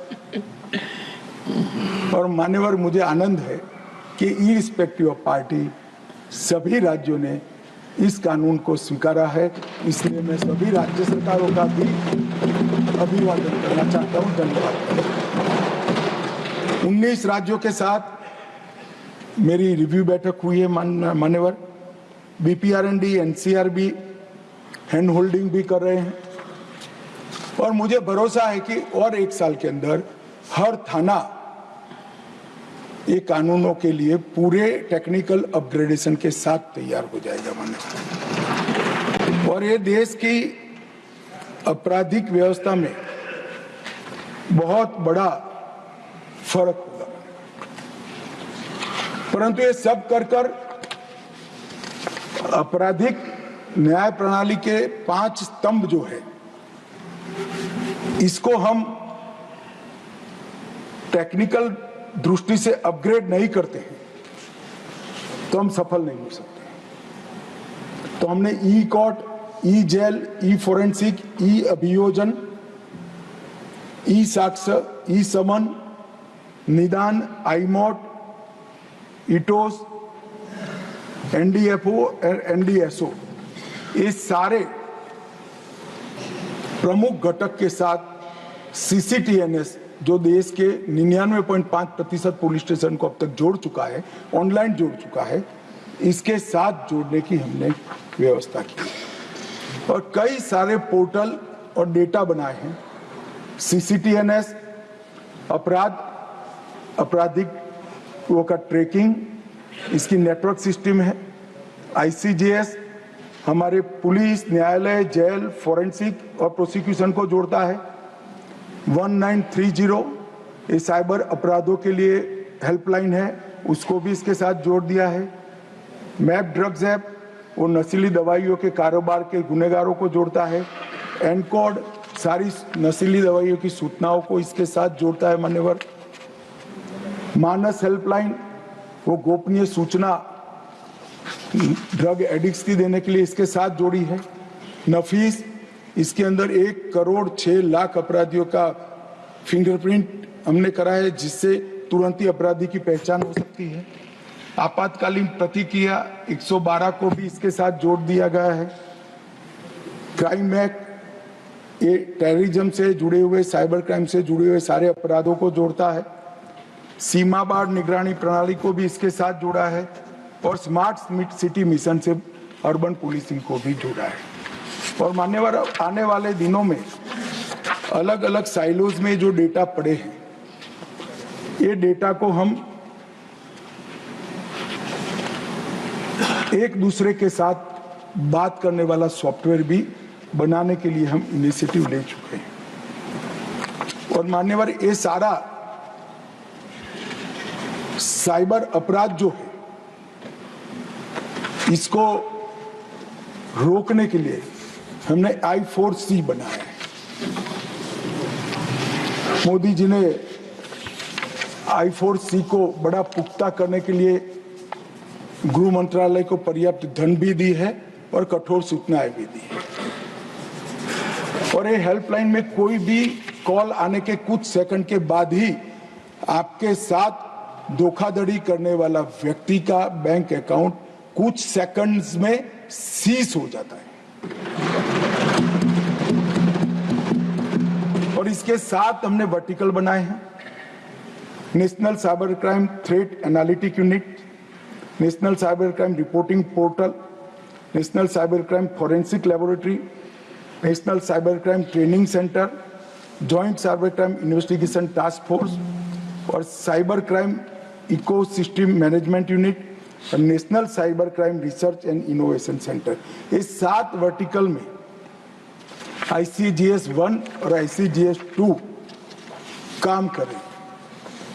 और मान्यवर मुझे आनंद है कि इर्रिस्पेक्टिव ऑफ पार्टी सभी राज्यों ने इस कानून को स्वीकारा है। इसलिए मैं सभी राज्य सरकारों का भी अभिवादन करना चाहता हूं। धन्यवाद। 19 राज्यों के साथ मेरी रिव्यू बैठक हुई है मान्यवर। बीपीआरएनडी, एनसीआरबी हैंड होल्डिंग भी कर रहे हैं और मुझे भरोसा है कि और 1 साल के अंदर हर थाना ये कानूनों के लिए पूरे टेक्निकल अपग्रेडेशन के साथ तैयार हो जाएगा मान्यवर। और ये देश की आपराधिक व्यवस्था में बहुत बड़ा फर्क होगा। परंतु ये सब कर आपराधिक न्याय प्रणाली के 5 स्तंभ जो है इसको हम टेक्निकल दृष्टि से अपग्रेड नहीं करते हैं तो हम सफल नहीं हो सकते। तो हमने ई कोर्ट, ई जेल, ई फोरेंसिक, ई अभियोजन, ई साक्ष्य, ई समन, निदान, आईमोट, इटोस, एनडीएफओ और एनडीएसओ ये सारे प्रमुख घटक के साथ सीसीटीएनएस जो देश के 99.5% पुलिस स्टेशन को अब तक जोड़ चुका है, ऑनलाइन जोड़ चुका है, इसके साथ जोड़ने की हमने व्यवस्था की और कई सारे पोर्टल और डेटा बनाए हैं। सीसीटीएनएस आपराधिक का ट्रैकिंग, इसकी नेटवर्क सिस्टम है। आईसीजेएस हमारे पुलिस, न्यायालय, जेल, फोरेंसिक और प्रोसिक्यूशन को जोड़ता है। 1930 ये साइबर अपराधों के लिए हेल्पलाइन है, उसको भी इसके साथ जोड़ दिया है। मैप ड्रग्स ऐप वो नशीली दवाइयों के कारोबार के गुनहगारों को जोड़ता है। एनकोड सारी नशीली दवाइयों की सूचनाओं को इसके साथ जोड़ता है मान्यवर। मानस हेल्पलाइन वो गोपनीय सूचना ड्रग एडिक्ट्स की देने के लिए इसके साथ जोड़ी है। नफीस इसके अंदर 1,06,00,000 अपराधियों का फिंगरप्रिंट हमने करा है जिससे तुरंत ही अपराधी की पहचान हो सकती है। आपातकालीन प्रतिक्रिया 112 को भी इसके साथ जोड़ दिया गया है। क्राइम एक्ट ये टेररिज्म से जुड़े हुए, साइबर क्राइम से जुड़े हुए सारे अपराधों को जोड़ता है। सीमा बाढ़ निगरानी प्रणाली को भी इसके साथ जोड़ा है और स्मार्ट सिटी मिशन से अर्बन पुलिसिंग को भी जोड़ा है। और मान्यवर आने वाले दिनों में अलग अलग साइलोज में जो डेटा पड़े हैं ये डेटा को हम एक दूसरे के साथ बात करने वाला सॉफ्टवेयर भी बनाने के लिए हम इनिशिएटिव ले चुके हैं। और मान्यवर ये सारा साइबर अपराध जो है इसको रोकने के लिए हमने I4C बनाया है। मोदी जी ने I4C को बड़ा पुख्ता करने के लिए गृह मंत्रालय को पर्याप्त धन भी दी है और कठोर सूचनाएं भी दी है। और ये हेल्पलाइन में कोई भी कॉल आने के कुछ सेकंड के बाद ही आपके साथ धोखाधड़ी करने वाला व्यक्ति का बैंक अकाउंट कुछ सेकंड्स में सीज हो जाता है। और इसके साथ हमने वर्टिकल बनाए हैं। National cyber crime threat analytic unit, national cyber crime reporting portal, national cyber crime forensic laboratory, national cyber crime training centre, joint cyber crime investigation task force और cyber crime ecosystem management unit और national cyber crime research and innovation centre. ये 7 vertical में ICGS 1 और ICGS 2 काम करें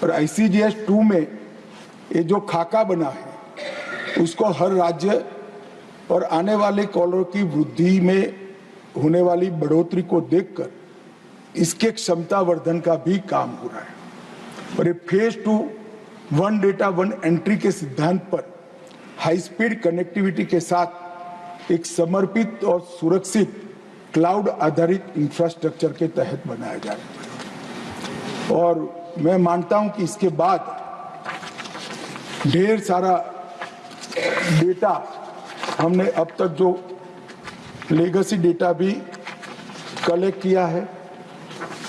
और ICGS 2 में ये जो खाका बना है उसको हर राज्य और आने वाले कॉलर की वृद्धि में होने वाली बढ़ोतरी को देखकर इसके क्षमता वर्धन का भी काम हो रहा है और ये फेज 2 1 डेटा 1 एंट्री के सिद्धांत पर हाई स्पीड कनेक्टिविटी के साथ एक समर्पित और सुरक्षित क्लाउड आधारित इंफ्रास्ट्रक्चर के तहत बनाया जा रहा है। और मैं मानता हूं कि इसके बाद ढेर सारा डेटा हमने अब तक जो लेगेसी डेटा भी कलेक्ट किया है।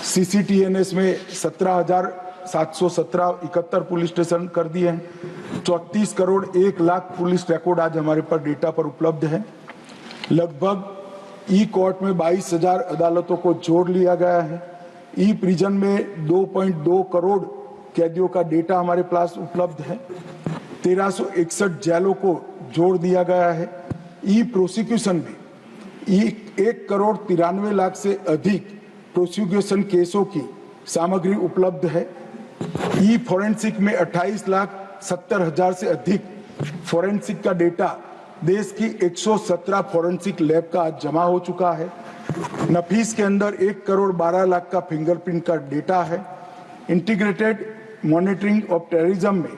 CCTNS में 17,717 पुलिस स्टेशन कर दिए हैं। 34 करोड़ 1 लाख पुलिस रिकॉर्ड आज हमारे पास डेटा पर उपलब्ध है। लगभग ई कोर्ट में 22,000 अदालतों को जोड़ लिया गया है। ई प्रिजन में 2.2 करोड़ कैदियों का डेटा हमारे पास उपलब्ध है। 1361 जेलों को जोड़ दिया गया है। ई प्रोसिक्यूशन में 1 करोड़ 93 लाख से अधिक प्रोसिक्यूशन केसों की सामग्री उपलब्ध है। ई फॉरेंसिक में 28,70,000 से अधिक फॉरेंसिक का डेटा देश की 117 फॉरेंसिक लैब का आज जमा हो चुका है। नफीस के अंदर 1 करोड़ 12 लाख का फिंगरप्रिंट का डेटा है। इंटीग्रेटेड मॉनिटरिंग ऑफ टेररिज्म में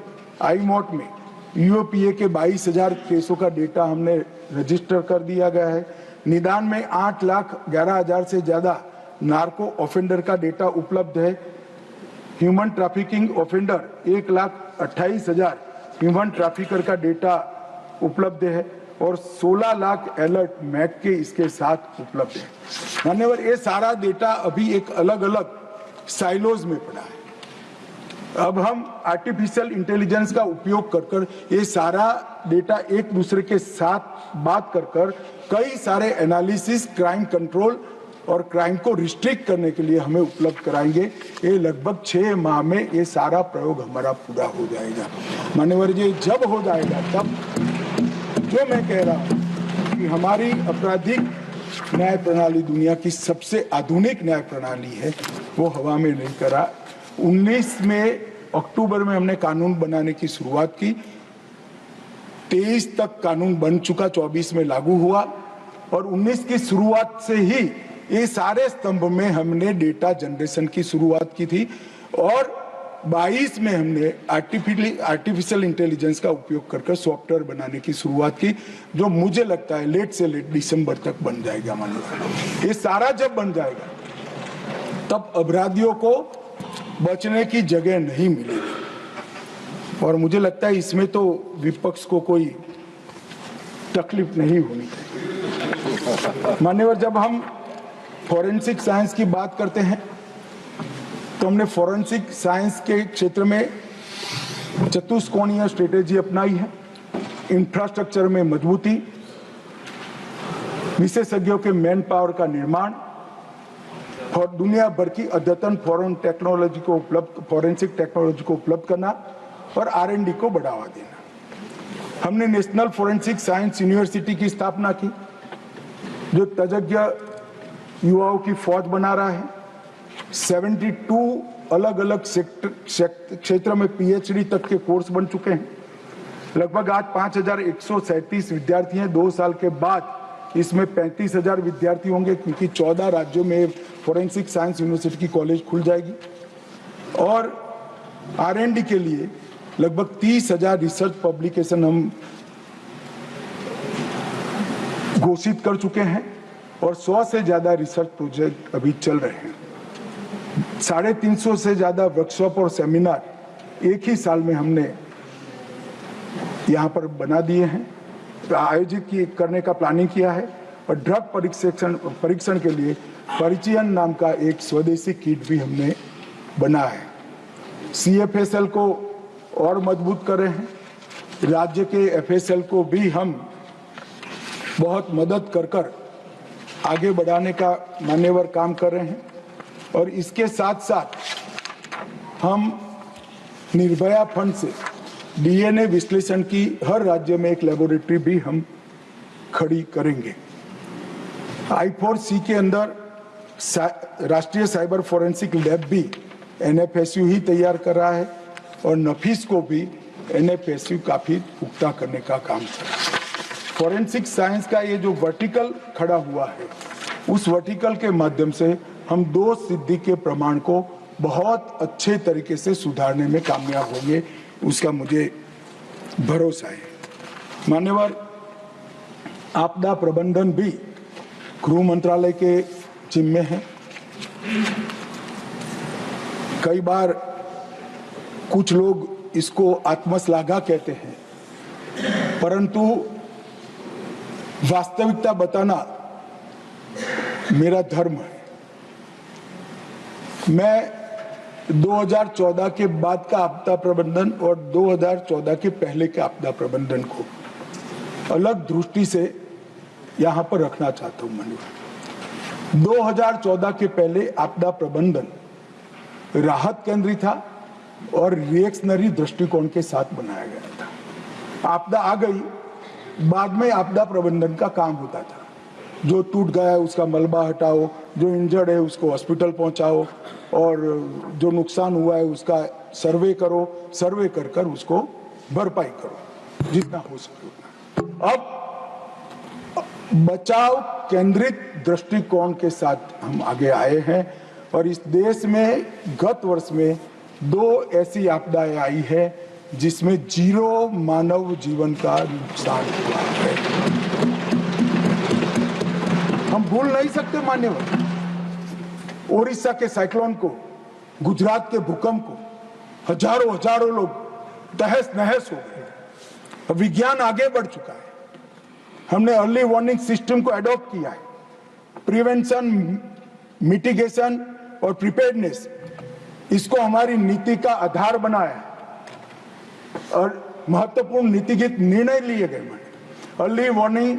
IMOT में UAPA के 22,000 केसों का डेटा हमने रजिस्टर कर दिया गया है। निदान में 8,11,000 से ज्यादा नार्को ऑफेंडर का डेटा उपलब्ध है। Human trafficking offender 1,28,000 human trafficker का डेटा उपलब्ध है और 16 लाख अलर्ट मैक के इसके साथ उपलब्ध है। मान्यवर, ये सारा डेटा अभी एक अलग अलग साइलोज में पड़ा है। अब हम आर्टिफिशियल इंटेलिजेंस का उपयोग कर ये सारा डेटा एक दूसरे के साथ बात कर कई सारे एनालिसिस, क्राइम कंट्रोल और क्राइम को रिस्ट्रिक्ट करने के लिए हमें उपलब्ध कराएंगे। ये लगभग 6 माह में ये सारा प्रयोग हमारा पूरा हो जाएगा। मान्यवर जी, जब हो जाएगा तब जो मैं कह रहा हूँ कि हमारी आपराधिक न्याय प्रणाली दुनिया की सबसे आधुनिक न्याय प्रणाली है, वो हवा में नहीं करा। 19 में अक्टूबर में हमने कानून बनाने की शुरुआत की। 23 तक कानून बन चुका, 24 में लागू हुआ और 19 की शुरुआत से ही ये सारे स्तंभ में हमने डेटा जनरेशन की शुरुआत की थी और 22 में हमने आर्टिफिशियल इंटेलिजेंस का उपयोग कर सॉफ्टवेयर बनाने की शुरुआत की, जो मुझे लगता है लेट से लेट दिसंबर तक बन जाएगा। मान लो ये सारा जब बन जाएगा तब अपराधियों को बचने की जगह नहीं मिलेगी और मुझे लगता है इसमें तो विपक्ष को कोई तकलीफ नहीं होनी चाहिए। मान्यवर, जब हम फॉरेंसिक साइंस की बात करते हैं तो हमने फॉरेंसिक साइंस के क्षेत्र में चतुष्कोणीय स्ट्रेटेजी अपनाई है। इंफ्रास्ट्रक्चर में मजबूती, विशेषज्ञों के मैन पावर का निर्माण और दुनिया भर की अद्यतन फॉरेंसिक टेक्नोलॉजी को उपलब्ध करना और R&D को बढ़ावा देना। हमने नेशनल फॉरेंसिक साइंस यूनिवर्सिटी की स्थापना की, जो तज्ञ युवाओं की फौज बना रहा है। 72 अलग अलग क्षेत्र में PhD तक के कोर्स बन चुके हैं। लगभग आज 5,137 विद्यार्थी हैं। 2 साल के बाद इसमें 35,000 विद्यार्थी होंगे, क्योंकि 14 राज्यों में फॉरेंसिक साइंस यूनिवर्सिटी की कॉलेज खुल जाएगी और R&D के लिए लगभग 30,000 रिसर्च पब्लिकेशन हम घोषित कर चुके हैं और 100 से ज्यादा रिसर्च प्रोजेक्ट अभी चल रहे हैं। 350 से ज्यादा वर्कशॉप और सेमिनार एक ही साल में हमने यहाँ पर बना दिए हैं, आयोजित करने का प्लानिंग किया है और ड्रग परीक्षण के लिए परिचयन नाम का एक स्वदेशी किट भी हमने बना है। CFSL को और मजबूत कर रहे हैं। राज्य के FSL को भी हम बहुत मदद कर आगे बढ़ाने का मान्यवर काम कर रहे हैं और इसके साथ साथ हम निर्भया फंड से डीएनए विश्लेषण की हर राज्य में एक लेबोरेटरी भी हम खड़ी करेंगे। I4C के अंदर राष्ट्रीय साइबर फोरेंसिक लैब भी NFSU ही तैयार कर रहा है और नफीस को भी NFSU काफी पुख्ता करने का काम कर रहा है। फोरेंसिक साइंस का ये जो वर्टिकल खड़ा हुआ है, उस वर्टिकल के माध्यम से हम 2 सिद्धि के प्रमाण को बहुत अच्छे तरीके से सुधारने में कामयाब होंगे, उसका मुझे भरोसा है। मान्यवर, आपदा प्रबंधन भी गृह मंत्रालय के जिम्मे है। कई बार कुछ लोग इसको आत्मश्लाघा कहते हैं, परंतु वास्तविकता बताना मेरा धर्म है। मैं 2014 के बाद का आपदा प्रबंधन और 2014 के पहले के आपदा प्रबंधन को अलग दृष्टि से यहां पर रखना चाहता हूं। माननीय 2014 के पहले आपदा प्रबंधन राहत केंद्रित था और रिएक्शनरी दृष्टिकोण के साथ बनाया गया था। आपदा आ गई, बाद में आपदा प्रबंधन का काम होता था। जो टूट गया है उसका मलबा हटाओ, जो इंजर्ड है उसको हॉस्पिटल पहुंचाओ और जो नुकसान हुआ है उसका सर्वे करो, सर्वे कर कर उसको भरपाई करो जितना हो सके उतना। अब बचाव केंद्रित दृष्टिकोण के साथ हम आगे आए हैं और इस देश में गत वर्ष में 2 ऐसी आपदाएं आई है जिसमें 0 मानव जीवन का नुकसान हुआ है। हम भूल नहीं सकते मान्यवर, ओडिशा के साइक्लोन को, गुजरात के भूकंप को, हजारों लोग तहस नहस हो गए। विज्ञान आगे बढ़ चुका है, हमने अर्ली वार्निंग सिस्टम को एडॉप्ट किया है। प्रिवेंशन, मिटिगेशन और प्रिपेयर्डनेस, इसको हमारी नीति का आधार बनाया है और महत्वपूर्ण नीतिगत निर्णय लिए गए। अर्ली वार्निंग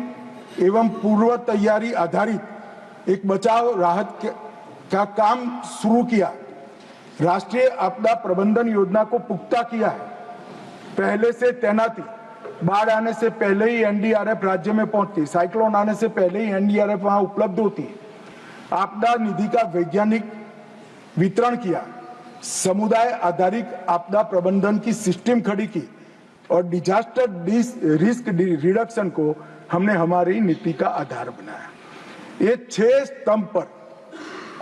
एवं पूर्व तैयारी आधारित एक बचाव राहत का काम शुरू किया। राष्ट्रीय आपदा प्रबंधन योजना को पुख्ता किया है। पहले से तैनाती, बाढ़ आने से पहले ही एनडीआरएफ राज्य में पहुंचती, साइक्लोन आने से पहले ही एनडीआरएफ वहां उपलब्ध होती है। आपदा निधि का वैज्ञानिक वितरण किया, समुदाय आधारित आपदा प्रबंधन की सिस्टम खड़ी की और डिजास्टर रिस्क रिडक्शन को हमने हमारी नीति का आधार बनाया। ये 6 स्तंभ पर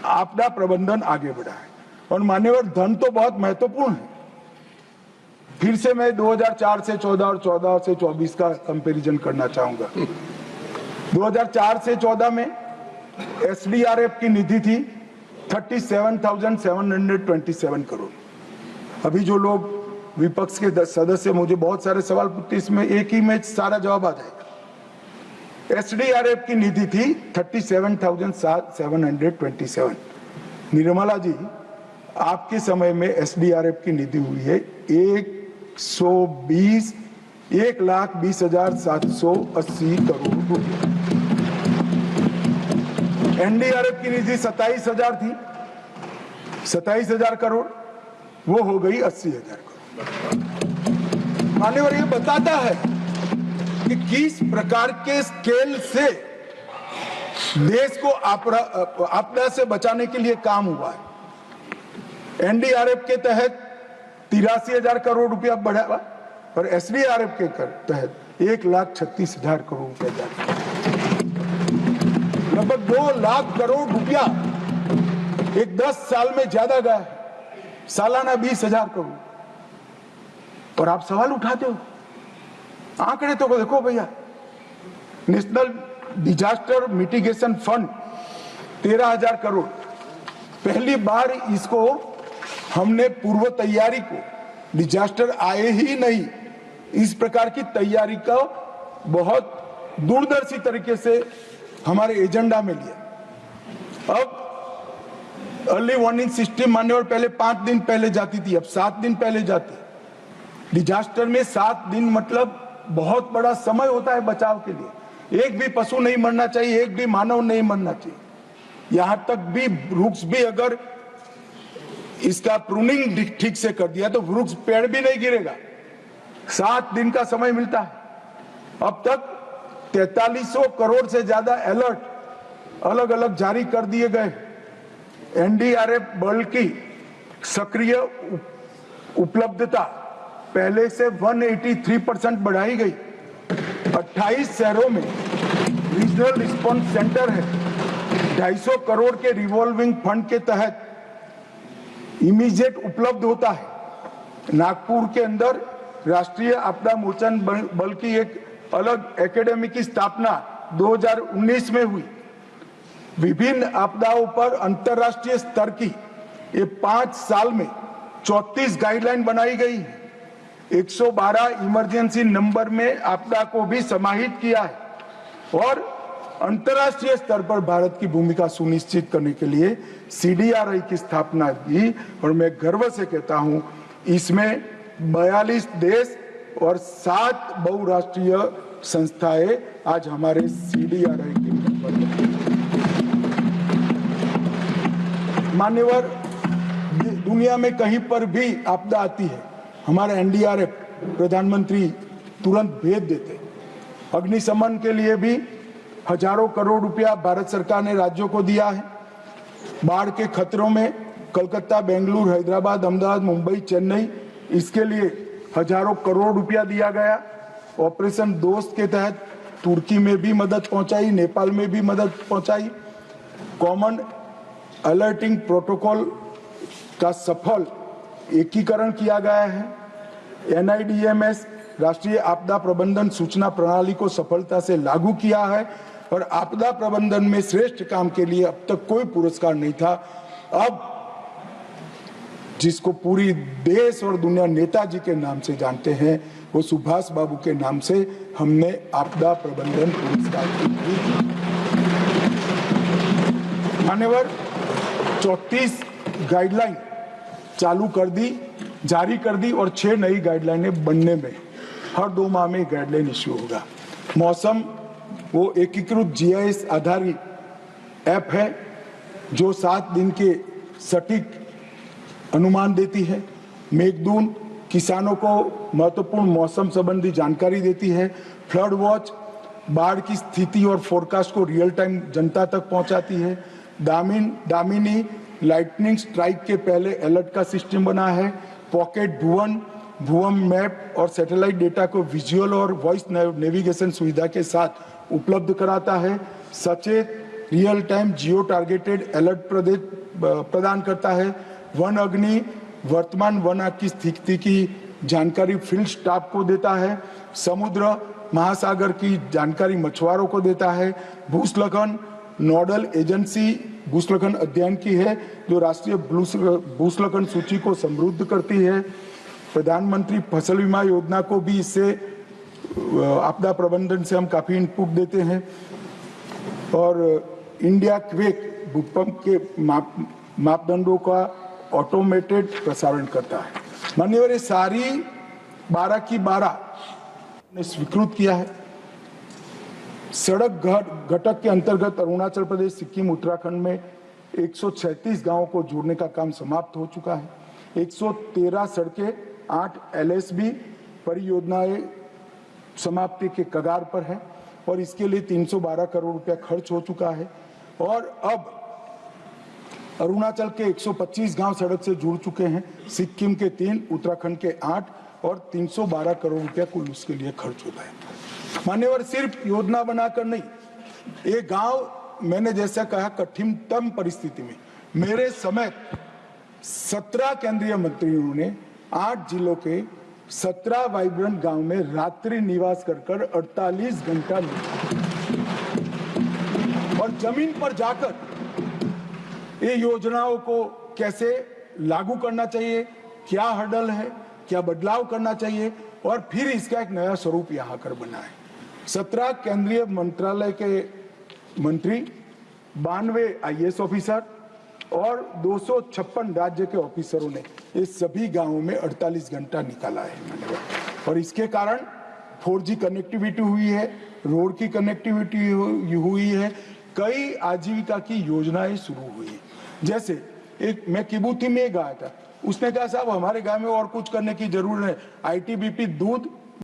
आपदा प्रबंधन आगे बढ़ा है और मान्यवर धन तो बहुत महत्वपूर्ण है। फिर से मैं 2004 से 14 और 14 से 24 का कंपैरिजन करना चाहूंगा। 2004 से 14 में एसडीआरएफ की निधि थी 37,727 करोड़। अभी जो लोग विपक्ष के सदस्य मुझे बहुत सारे सवाल पूछते, इसमें एक ही में सारा जवाब आ जाएगा। एसडीआरएफ की निधि थी 37,727। निर्मला जी, आपके समय में एसडीआरएफ की निधि हुई है 1,20,780 करोड़ रुपए। एनडीआरएफ की निधि 27,000 थी, 27,000 करोड़, वो हो गई 80,000 करोड़। मान्यवर, ये बताता है कि किस प्रकार के स्केल से देश को आपदा से बचाने के लिए काम हुआ है। एनडीआरएफ के तहत 83,000 करोड़ रुपया बढ़ा और एसडीआरएफ के तहत 1,36,000 करोड़ रुपया जाता है। लगभग 2 लाख करोड़ रुपया एक 10 साल में ज्यादा गया है, सालाना 20,000 करोड़। और आप सवाल उठाते हो, आंकड़े तो देखो भैया। National disaster mitigation fund 13,000 crore, पहली बार इसको हमने पूर्व तैयारी को, डिजास्टर आए ही नहीं, इस प्रकार की तैयारी का बहुत दूरदर्शी तरीके से हमारे एजेंडा में लिया। अब अर्ली वार्निंग सिस्टम मान्यवर पहले 5 दिन पहले जाती थी, अब 7 दिन पहले जाती है। डिजास्टर में 7 दिन मतलब बहुत बड़ा समय होता है बचाव के लिए। एक भी पशु नहीं मरना चाहिए, एक भी मानव नहीं मरना चाहिए। यहां तक भी वृक्ष भी अगर इसका प्रूनिंग ठीक से कर दिया तो वृक्ष पेड़ भी नहीं गिरेगा। 7 दिन का समय मिलता है। अब तक 4300 करोड़ से ज्यादा अलर्ट अलग अलग जारी कर दिए गए। एनडीआरएफ बल की सक्रिय उपलब्धता पहले से 183% बढ़ाई गई। 28 शहरों में रीजनल रिस्पांस सेंटर है। 250 करोड़ के रिवॉल्विंग फंड के तहत इमीडिएट उपलब्ध होता है। नागपुर के अंदर राष्ट्रीय आपदा मोचन बल की एक अलग एकेडमी की स्थापना 2019 में हुई। विभिन्न आपदाओं पर अंतर्राष्ट्रीय स्तर की ये 5 साल में 34 गाइडलाइन बनाई गई है। 112 इमरजेंसी नंबर में आपदा को भी समाहित किया है और अंतर्राष्ट्रीय स्तर पर भारत की भूमिका सुनिश्चित करने के लिए सीडीआरआई की स्थापना की। और मैं गर्व से कहता हूं इसमें 42 देश और 7 बहुराष्ट्रीय संस्थाएं आज हमारे सीडीआरआई के मेंबर हैं। मान्यवर, दुनिया में कहीं पर भी आपदा आती है, हमारा एनडीआरएफ प्रधानमंत्री तुरंत भेज देते। अग्निशमन के लिए भी हजारों करोड़ रुपया भारत सरकार ने राज्यों को दिया है। बाढ़ के खतरों में कलकत्ता, बेंगलुरु, हैदराबाद, अहमदाबाद, मुंबई, चेन्नई, इसके लिए हजारों करोड़ रुपया दिया गया। ऑपरेशन दोस्त के तहत तुर्की में भी मदद पहुंचाई, नेपाल में भी मदद पहुंचाई। कॉमन अलर्टिंग प्रोटोकॉल का सफल एकीकरण किया गया है। एनआईडीएमएस राष्ट्रीय आपदा प्रबंधन सूचना प्रणाली को सफलता से लागू किया है और आपदा प्रबंधन में श्रेष्ठ काम के लिए अब तक कोई पुरस्कार नहीं था। अब जिसको पूरी देश और दुनिया नेताजी के नाम से जानते हैं, वो सुभाष बाबू के नाम से हमने आपदा प्रबंधन पुरस्कार की। मान्यवर, 34 गाइडलाइन चालू कर दी, जारी कर दी और 6 नई गाइडलाइनें बनने में। हर 2 माह में गाइडलाइन इश्यू होगा। मौसम वो एकीकृत जीआईएस आधारित ऐप है जो 7 दिन के सटीक अनुमान देती है। मेघदूत किसानों को महत्वपूर्ण मौसम संबंधी जानकारी देती है। फ्लड वॉच बाढ़ की स्थिति और फोरकास्ट को रियल टाइम जनता तक पहुंचाती है। दामिनी लाइटनिंग स्ट्राइक के पहले अलर्ट का सिस्टम बना है। पॉकेट भुवन मैप और सैटेलाइट डेटा को विजुअल और वॉइस नेविगेशन सुविधा के साथ उपलब्ध कराता है। सचेत रियल टाइम जियो टारगेटेड अलर्ट प्रदान करता है। वन अग्नि वर्तमान वन आग की स्थिति की जानकारी फील्ड स्टाफ को देता है। समुद्र महासागर की जानकारी मछुआरों को देता है। भूस्खलन नोडल एजेंसी भूस्खलन अध्ययन की है जो राष्ट्रीय भूस्खलन सूची को समृद्ध करती है। प्रधानमंत्री फसल बीमा योजना को भी इससे आपदा प्रबंधन से हम काफी इनपुट देते हैं। और इंडिया क्वेक भूकंप के मापदंडों का ऑटोमेटेड प्रसारण करता है। माननीय, ये सारी 12 की 12 ने स्वीकृत किया है। सड़क घटक के अंतर्गत अरुणाचल प्रदेश, सिक्किम, उत्तराखंड में 136 गांवों को जोड़ने का काम समाप्त हो चुका है। 113 सड़कें, 8 एलएसबी परियोजनाएं समाप्ति के कगार पर है और इसके लिए 312 करोड़ रुपया खर्च हो चुका है। और अब अरुणाचल के 125 गांव सड़क से जुड़ चुके हैं। सिक्किम के 3, उत्तराखंड के 8 और 312 करोड़ रुपया कुल उसके लिए खर्च होता है। मान्यवर, सिर्फ योजना बनाकर नहीं, ये गांव मैंने जैसा कहा कठिनतम परिस्थिति में मेरे समेत 17 केंद्रीय मंत्रियों ने 8 जिलों के 17 वाइब्रेंट गांव में रात्रि निवास कर 48 घंटा और जमीन पर जाकर ये योजनाओं को कैसे लागू करना चाहिए, क्या हर्डल है, क्या बदलाव करना चाहिए और फिर इसका एक नया स्वरूप यहाँ कर बना है। 17 केंद्रीय मंत्रालय के मंत्री, 92 आईएएस ऑफिसर और 256 राज्य के ऑफिसरों ने इस सभी गांवों में 48 घंटा निकाला है। और इसके कारण 4G कनेक्टिविटी हुई है, रोड की कनेक्टिविटी हुई है, कई आजीविका की योजनाएं शुरू हुई है। जैसे एक मैं किबुती में गया था, उसने कहा साहब हमारे गांव में और कुछ करने की जरूरत है, आईटीबीपी दूध